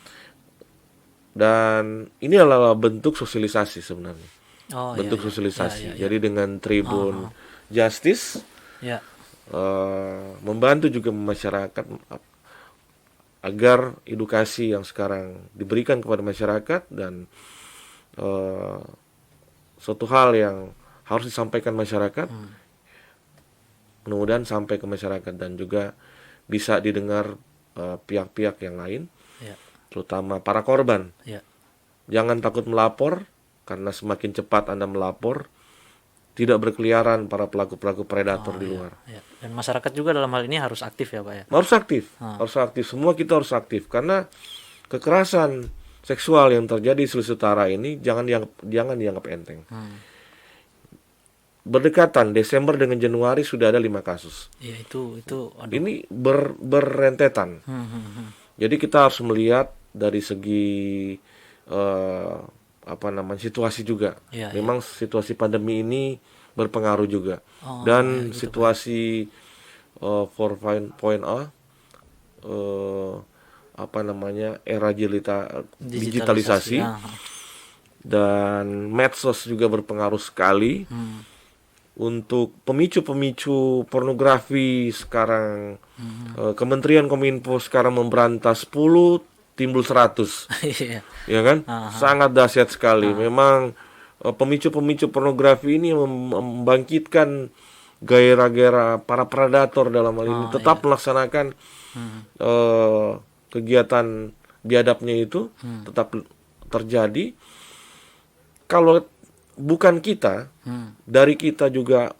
[SPEAKER 2] Dan ini adalah bentuk sosialisasi sebenarnya. Bentuk
[SPEAKER 1] Ya.
[SPEAKER 2] sosialisasi.
[SPEAKER 1] Ya.
[SPEAKER 2] Jadi dengan Tribun Justice membantu juga masyarakat agar edukasi yang sekarang diberikan kepada masyarakat dan suatu hal yang harus disampaikan masyarakat mudah-mudahan sampai ke masyarakat dan juga bisa didengar pihak-pihak yang lain, terutama para korban. Jangan takut melapor, karena semakin cepat Anda melapor, tidak berkeliaran para pelaku-pelaku predator di luar.
[SPEAKER 1] Dan masyarakat juga dalam hal ini harus aktif ya Pak ya?
[SPEAKER 2] Harus aktif. Semua kita harus aktif, karena kekerasan seksual yang terjadi di Sulawesi Utara ini jangan dianggap enteng. Berdekatan Desember dengan Januari sudah ada 5 kasus.
[SPEAKER 1] Iya, itu aduh.
[SPEAKER 2] Ini berrentetan. Jadi kita harus melihat dari segi situasi juga. Memang situasi pandemi ini berpengaruh juga. Dan situasi 4.0 era digitalisasi dan medsos juga berpengaruh sekali. Untuk pemicu-pemicu pornografi sekarang Kementerian Kominfo sekarang memberantas 10 timbul 100. Ya kan? Sangat dahsyat sekali. Memang pemicu-pemicu pornografi ini membangkitkan gairah-gairah para predator dalam hal ini tetap melaksanakan kegiatan biadabnya itu tetap terjadi. Kalau bukan kita, dari kita juga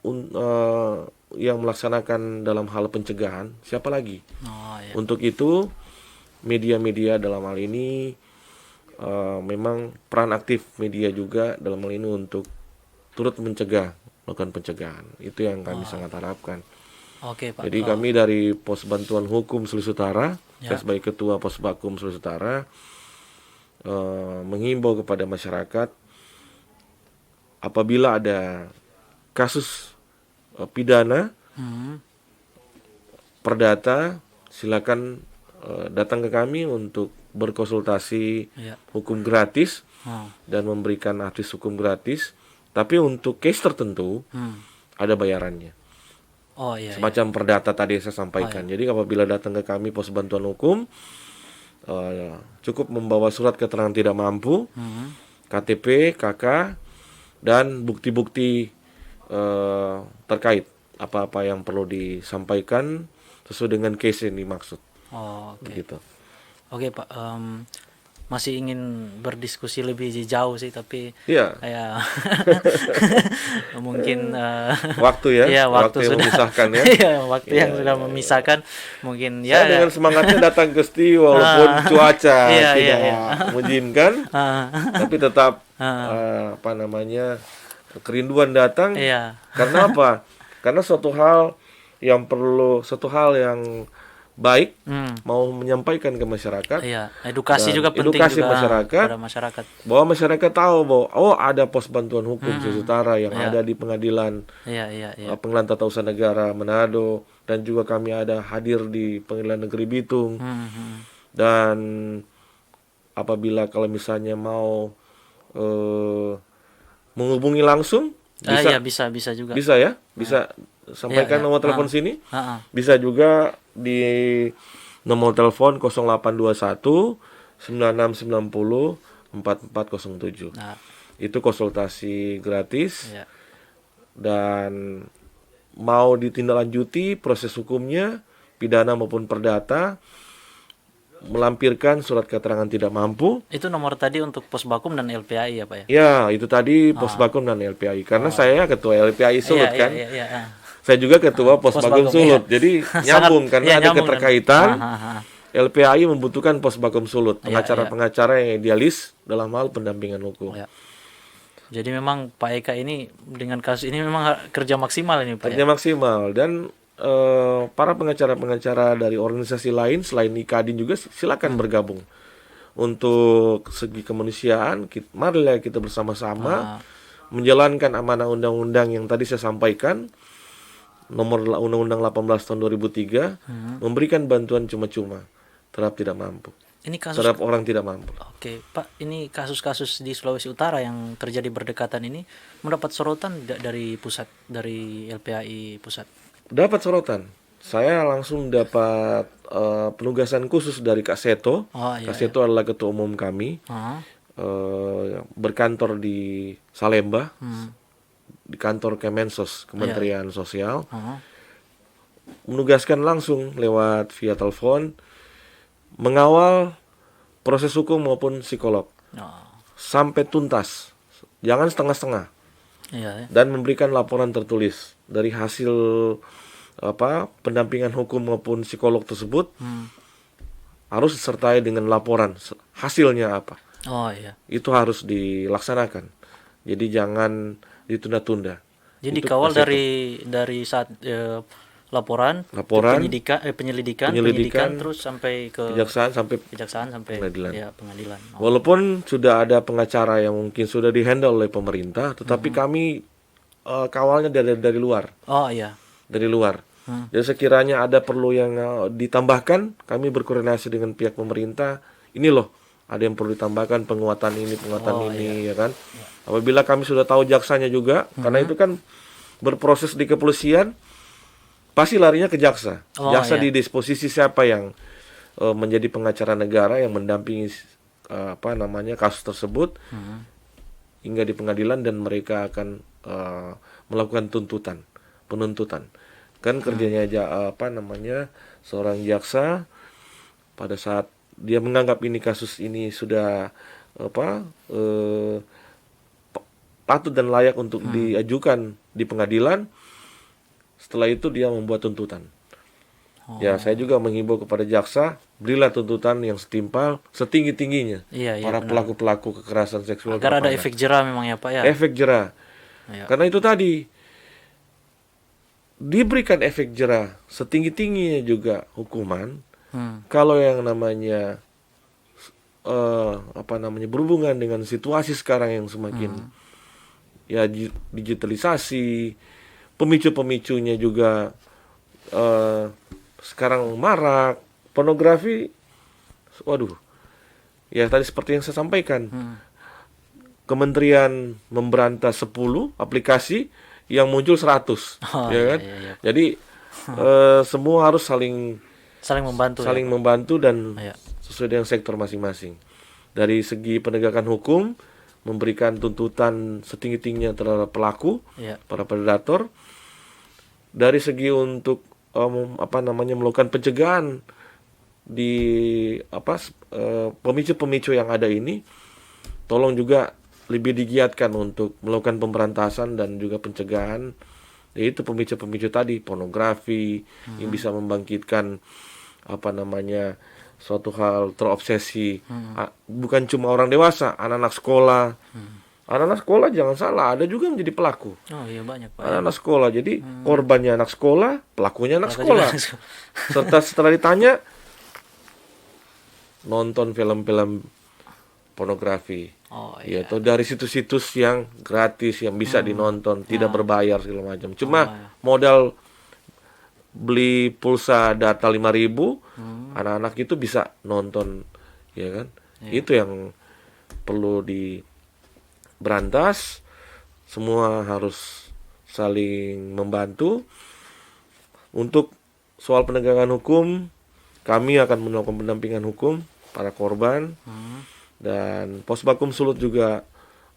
[SPEAKER 2] yang melaksanakan dalam hal pencegahan, siapa lagi? Untuk itu media-media dalam hal ini memang peran aktif media juga dalam hal ini untuk turut melakukan pencegahan. Itu yang kami sangat harapkan.
[SPEAKER 1] Oke, Pak.
[SPEAKER 2] Jadi kami dari Pos Bantuan Hukum Sulawesi Utara, saya sebagai Ketua Pos Bakum Sulawesi Utara, menghimbau kepada masyarakat apabila ada kasus pidana perdata, silakan datang ke kami untuk berkonsultasi hukum gratis dan memberikan advies hukum gratis. Tapi untuk case tertentu ada bayarannya. Semacam perdata tadi saya sampaikan. Jadi apabila datang ke kami Pos Bantuan Hukum, cukup membawa surat keterangan tidak mampu, KTP, KK, dan bukti-bukti terkait apa-apa yang perlu disampaikan sesuai dengan case yang dimaksud.
[SPEAKER 1] Oke.
[SPEAKER 2] Begitu.
[SPEAKER 1] Oke Pak, masih ingin berdiskusi lebih jauh sih, tapi
[SPEAKER 2] Iya,
[SPEAKER 1] ya mungkin
[SPEAKER 2] waktu ya,
[SPEAKER 1] ya waktu
[SPEAKER 2] waktu yang
[SPEAKER 1] sudah
[SPEAKER 2] memisahkan ya.
[SPEAKER 1] ya waktu
[SPEAKER 2] Iya,
[SPEAKER 1] yang sudah
[SPEAKER 2] iya, iya.
[SPEAKER 1] memisahkan mungkin
[SPEAKER 2] Saya
[SPEAKER 1] ya.
[SPEAKER 2] dengan semangatnya datang ke studio walaupun cuaca
[SPEAKER 1] Iya, iya,
[SPEAKER 2] tidak
[SPEAKER 1] iya.
[SPEAKER 2] mengizinkan,
[SPEAKER 1] Ah,
[SPEAKER 2] tapi tetap
[SPEAKER 1] ah,
[SPEAKER 2] apa namanya, kerinduan datang.
[SPEAKER 1] iya.
[SPEAKER 2] Karena apa? Karena suatu hal yang baik
[SPEAKER 1] Hmm,
[SPEAKER 2] mau menyampaikan ke masyarakat,
[SPEAKER 1] iya. Edukasi
[SPEAKER 2] dan
[SPEAKER 1] juga penting
[SPEAKER 2] edukasi
[SPEAKER 1] juga
[SPEAKER 2] masyarakat
[SPEAKER 1] pada masyarakat.
[SPEAKER 2] bahwa masyarakat tahu bahwa oh ada pos bantuan hukum Sulawesi Utara yang
[SPEAKER 1] Iya.
[SPEAKER 2] ada di pengadilan
[SPEAKER 1] Iya, iya, iya.
[SPEAKER 2] Pengadilan Tata Usaha Negara Manado, dan juga kami ada hadir di Pengadilan Negeri Bitung. Dan apabila kalau misalnya mau menghubungi langsung
[SPEAKER 1] Iya,
[SPEAKER 2] bisa
[SPEAKER 1] bisa juga.
[SPEAKER 2] bisa ya, bisa sampaikan
[SPEAKER 1] Iya.
[SPEAKER 2] nomor telepon sini.
[SPEAKER 1] Ah, ah.
[SPEAKER 2] Bisa juga di nomor telepon 0821 9690 4407.
[SPEAKER 1] Nah,
[SPEAKER 2] Itu konsultasi gratis,
[SPEAKER 1] iya.
[SPEAKER 2] dan mau ditindaklanjuti proses hukumnya, pidana maupun perdata, melampirkan surat keterangan tidak mampu.
[SPEAKER 1] Itu nomor tadi untuk Posbakum dan LPAI ya, Pak ya?
[SPEAKER 2] Ya, itu tadi Posbakum dan LPAI. Karena saya ketua LPAI Sulut
[SPEAKER 1] Iya,
[SPEAKER 2] kan.
[SPEAKER 1] iya, iya, iya.
[SPEAKER 2] Saya juga ketua Posbakum
[SPEAKER 1] Posbakum,
[SPEAKER 2] Sulut.
[SPEAKER 1] iya.
[SPEAKER 2] Jadi nyambung karena
[SPEAKER 1] Iya,
[SPEAKER 2] ada
[SPEAKER 1] nyambung kan?
[SPEAKER 2] keterkaitan.
[SPEAKER 1] Ah, ah, ah.
[SPEAKER 2] LPAI membutuhkan Posbakum Sulut,
[SPEAKER 1] Iya,
[SPEAKER 2] pengacara-pengacara yang idealis dalam hal pendampingan hukum.
[SPEAKER 1] Iya. Jadi memang Pak Eka ini dengan kasus ini memang kerja maksimal ini, Pak ya?
[SPEAKER 2] Kerja maksimal, dan para pengacara-pengacara dari organisasi lain selain Ikadin juga silakan bergabung. Untuk segi kemanusiaan, marilah kita bersama-sama menjalankan amanah undang-undang yang tadi saya sampaikan, nomor Undang-Undang 18 tahun 2003, memberikan bantuan cuma-cuma terhadap tidak mampu,
[SPEAKER 1] Ini kasus
[SPEAKER 2] terhadap orang tidak mampu.
[SPEAKER 1] Oke, Pak, ini kasus-kasus di Sulawesi Utara yang terjadi berdekatan ini mendapat sorotan dari pusat, dari LPAI pusat.
[SPEAKER 2] Dapat sorotan. Saya langsung dapat penugasan khusus dari Kak Seto.
[SPEAKER 1] Oh, iya.
[SPEAKER 2] Kak Seto adalah ketua umum kami,
[SPEAKER 1] Ah,
[SPEAKER 2] berkantor di Salemba, di kantor Kemensos, Kementerian Sosial.
[SPEAKER 1] ah.
[SPEAKER 2] Menugaskan langsung lewat via telepon, mengawal proses hukum maupun psikolog
[SPEAKER 1] Oh,
[SPEAKER 2] sampai tuntas, jangan setengah-setengah,
[SPEAKER 1] iya, ya.
[SPEAKER 2] dan memberikan laporan tertulis dari hasil pendampingan hukum maupun psikolog tersebut. Harus disertai dengan laporan hasilnya apa.
[SPEAKER 1] Oh, iya.
[SPEAKER 2] Itu harus dilaksanakan. Jadi jangan ditunda-tunda.
[SPEAKER 1] Jadi
[SPEAKER 2] Itu
[SPEAKER 1] kawal
[SPEAKER 2] Kak Seto.
[SPEAKER 1] dari saat laporan,
[SPEAKER 2] Laporan,
[SPEAKER 1] penyelidikan, terus sampai ke
[SPEAKER 2] kejaksaan sampai
[SPEAKER 1] kejaksaan sampai
[SPEAKER 2] pengadilan.
[SPEAKER 1] ya pengadilan. Oh,
[SPEAKER 2] Walaupun sudah ada pengacara yang mungkin sudah dihandle oleh pemerintah, tetapi kami kawalnya dari luar,
[SPEAKER 1] oh iya.
[SPEAKER 2] dari luar. Jadi sekiranya ada perlu yang ditambahkan, kami berkoordinasi dengan pihak pemerintah. Ini loh, ada yang perlu ditambahkan, penguatan ini, ya kan. Apabila kami sudah tahu jaksanya juga, karena itu kan berproses di kepolisian, pasti larinya ke jaksa.
[SPEAKER 1] Oh,
[SPEAKER 2] Jaksa
[SPEAKER 1] iya.
[SPEAKER 2] di disposisi siapa yang menjadi pengacara negara yang mendampingi kasus tersebut hingga di pengadilan, dan mereka akan melakukan penuntutan. Kan kerjanya seorang jaksa pada saat dia menganggap kasus ini sudah patut dan layak untuk diajukan di pengadilan, setelah itu dia membuat tuntutan. Ya, saya juga menghimbau kepada jaksa, berilah tuntutan yang setimpal, setinggi-tingginya
[SPEAKER 1] Iya,
[SPEAKER 2] para
[SPEAKER 1] benar.
[SPEAKER 2] pelaku-pelaku kekerasan seksual
[SPEAKER 1] Agar ada
[SPEAKER 2] kepada
[SPEAKER 1] efek jerah memang ya, Pak ya.
[SPEAKER 2] efek jerah.
[SPEAKER 1] Iya.
[SPEAKER 2] Karena itu tadi diberikan efek jerah, setinggi-tingginya juga hukuman. Kalau yang namanya berhubungan dengan situasi sekarang yang semakin digitalisasi, pemicu-pemicunya juga sekarang marak, pornografi. Waduh, ya tadi seperti yang saya sampaikan, Kementerian memberantas 10 aplikasi, yang muncul 100,
[SPEAKER 1] Oh,
[SPEAKER 2] ya kan?
[SPEAKER 1] iya.
[SPEAKER 2] Jadi semua harus saling
[SPEAKER 1] Saling membantu.
[SPEAKER 2] membantu dan
[SPEAKER 1] Iya.
[SPEAKER 2] sesuai dengan sektor masing-masing. Dari segi penegakan hukum, memberikan tuntutan setinggi-tingginya terhadap pelaku,
[SPEAKER 1] Iya.
[SPEAKER 2] para predator. Dari segi untuk melakukan pencegahan, di pemicu-pemicu yang ada ini tolong juga lebih digiatkan untuk melakukan pemberantasan dan juga pencegahan, yaitu pemicu-pemicu tadi, pornografi yang bisa membangkitkan suatu hal terobsesi. Bukan cuma orang dewasa, anak-anak sekolah. Anak-anak sekolah jangan salah, ada juga yang menjadi pelaku.
[SPEAKER 1] Oh iya, banyak Pak.
[SPEAKER 2] Anak-anak sekolah, jadi korbannya anak sekolah, pelakunya anak
[SPEAKER 1] Pelaku juga
[SPEAKER 2] sekolah. Serta setelah ditanya, nonton film-film pornografi.
[SPEAKER 1] Oh
[SPEAKER 2] Ya,
[SPEAKER 1] iya.
[SPEAKER 2] atau dari situs-situs yang gratis yang bisa dinonton, tidak berbayar segala macam. Cuma modal beli pulsa data 5.000, anak-anak itu bisa nonton, ya kan? Itu yang perlu diberantas. Semua harus saling membantu. Untuk soal penegakan hukum, kami akan melakukan pendampingan hukum para korban. Dan Posbakum Sulut juga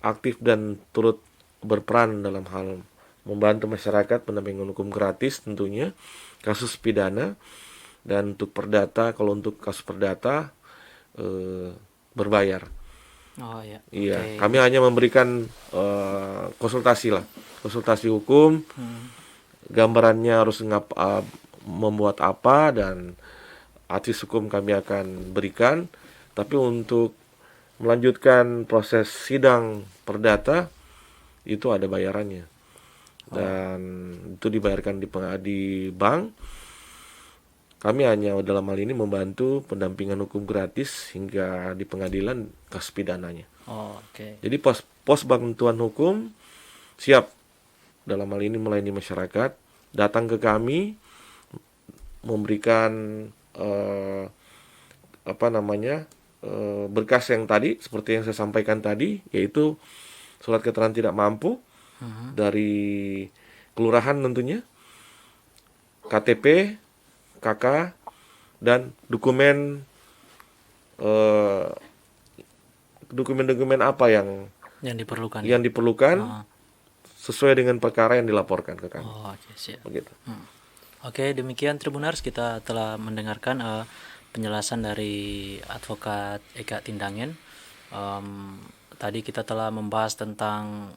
[SPEAKER 2] aktif dan turut berperan dalam hal membantu masyarakat pendampingan hukum gratis tentunya, kasus pidana. Dan untuk perdata, kalau untuk kasus perdata berbayar.
[SPEAKER 1] Oh iya.
[SPEAKER 2] Iya, kami hanya memberikan konsultasi hukum, gambarannya harus membuat apa, dan advis hukum kami akan berikan. Tapi untuk melanjutkan proses sidang perdata itu ada bayarannya, dan itu dibayarkan di bank. Kami hanya dalam hal ini membantu pendampingan hukum gratis hingga di pengadilan kasus pidananya.
[SPEAKER 1] Oh, oke.
[SPEAKER 2] Jadi pos bantuan hukum siap dalam hal ini melayani masyarakat, datang ke kami, memberikan berkas yang tadi seperti yang saya sampaikan tadi, yaitu surat keterangan tidak mampu dari kelurahan tentunya, KTP, KK, dan dokumen apa yang
[SPEAKER 1] diperlukan.
[SPEAKER 2] Sesuai dengan perkara yang dilaporkan ke kami.
[SPEAKER 1] Oh, oke, siap.
[SPEAKER 2] Begitu.
[SPEAKER 1] Oke, demikian Tribuners, kita telah mendengarkan penjelasan dari Advokat Eka Tindangen. Tadi kita telah membahas tentang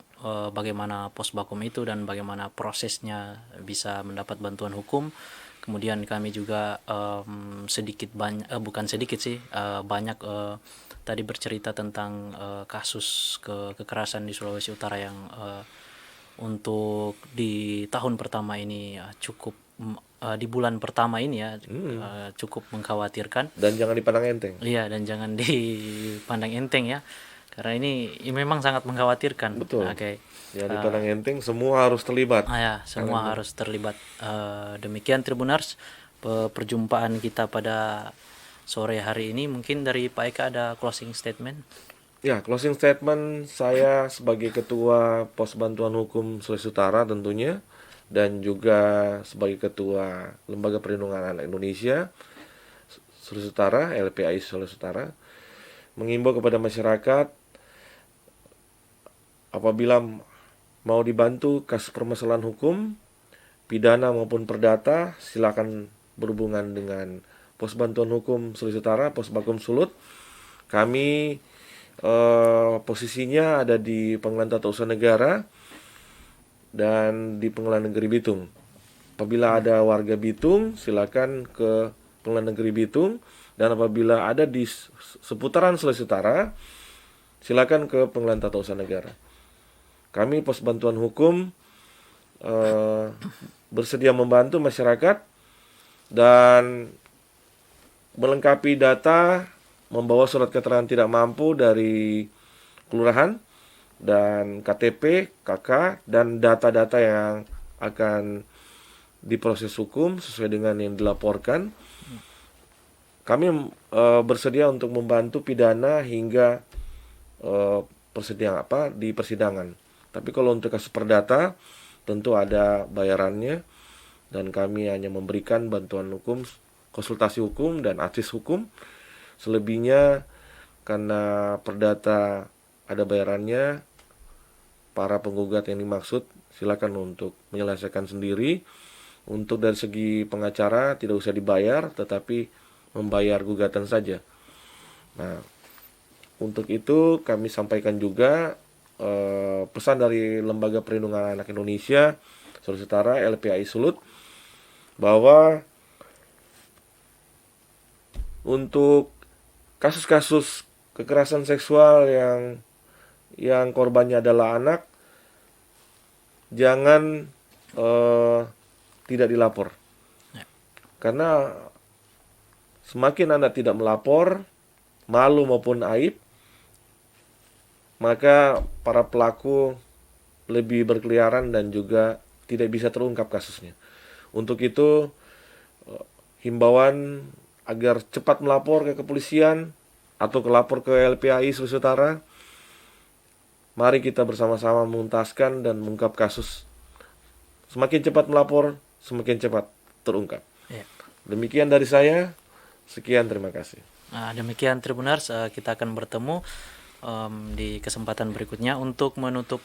[SPEAKER 1] bagaimana Posbakum itu dan bagaimana prosesnya bisa mendapat bantuan hukum. Kemudian kami juga banyak tadi bercerita tentang kasus kekerasan di Sulawesi Utara yang untuk di tahun pertama ini cukup di bulan pertama ini cukup mengkhawatirkan.
[SPEAKER 2] Dan jangan dipandang enteng.
[SPEAKER 1] Iya, dan jangan dipandang enteng ya, karena ini memang sangat mengkhawatirkan.
[SPEAKER 2] Betul.
[SPEAKER 1] Oke.
[SPEAKER 2] Ya, dipandang enteng, semua harus terlibat.
[SPEAKER 1] Semua harus terlibat. Demikian Tribuners, perjumpaan kita pada sore hari ini. Mungkin dari Pak Eka ada closing statement.
[SPEAKER 2] Ya, closing statement saya sebagai Ketua Pos Bantuan Hukum Sulawesi Utara tentunya, dan juga sebagai Ketua Lembaga Perlindungan Anak Indonesia Sulawesi Utara, LPAI Sulawesi Utara, mengimbau kepada masyarakat, apabila mau dibantu kasus permasalahan hukum, pidana maupun perdata, silakan berhubungan dengan Pos Bantuan Hukum Sulawesi Utara, Posbakum Sulut. Kami posisinya ada di Pengadilan Tata Usaha Negara dan di Pengadilan Negeri Bitung. Apabila ada warga Bitung, silakan ke Pengadilan Negeri Bitung, dan apabila ada di seputaran Sulawesi Utara, silakan ke Pengadilan Tata Usaha Negara. Kami Pos Bantuan Hukum bersedia membantu masyarakat dan melengkapi data, membawa surat keterangan tidak mampu dari kelurahan dan KTP, KK, dan data-data yang akan diproses hukum sesuai dengan yang dilaporkan. Kami bersedia untuk membantu pidana hingga di persidangan. Tapi kalau untuk kasus perdata tentu ada bayarannya, dan kami hanya memberikan bantuan hukum, konsultasi hukum, dan advis hukum. Selebihnya karena perdata ada bayarannya, para penggugat yang dimaksud silakan untuk menyelesaikan sendiri. Untuk dari segi pengacara tidak usah dibayar, tetapi membayar gugatan saja. Nah, untuk itu kami sampaikan juga pesan dari Lembaga Perlindungan Anak Indonesia, Sulawesi Utara, LPAI Sulut, bahwa untuk kasus-kasus kekerasan seksual yang korbannya adalah anak, jangan tidak dilapor. Karena semakin Anda tidak melapor, malu maupun aib, maka para pelaku lebih berkeliaran dan juga tidak bisa terungkap kasusnya. Untuk itu, himbauan agar cepat melapor ke kepolisian atau kelapor ke LPAI Sulawesi Utara. Mari kita bersama-sama menuntaskan dan mengungkap kasus. Semakin cepat melapor, semakin cepat terungkap.
[SPEAKER 1] Ya.
[SPEAKER 2] Demikian dari saya. Sekian, terima kasih.
[SPEAKER 1] Nah, demikian Tribuners, kita akan bertemu di kesempatan berikutnya. Untuk menutup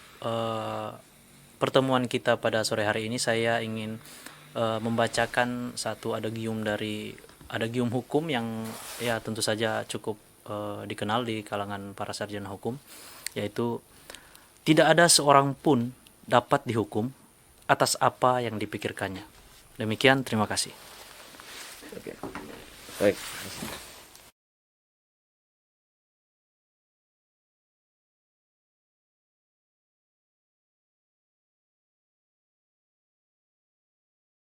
[SPEAKER 1] pertemuan kita pada sore hari ini, saya ingin membacakan satu adagium hukum yang ya tentu saja cukup dikenal di kalangan para sarjana hukum, yaitu tidak ada seorang pun dapat dihukum atas apa yang dipikirkannya. Demikian, terima kasih.
[SPEAKER 2] Oke. Baik.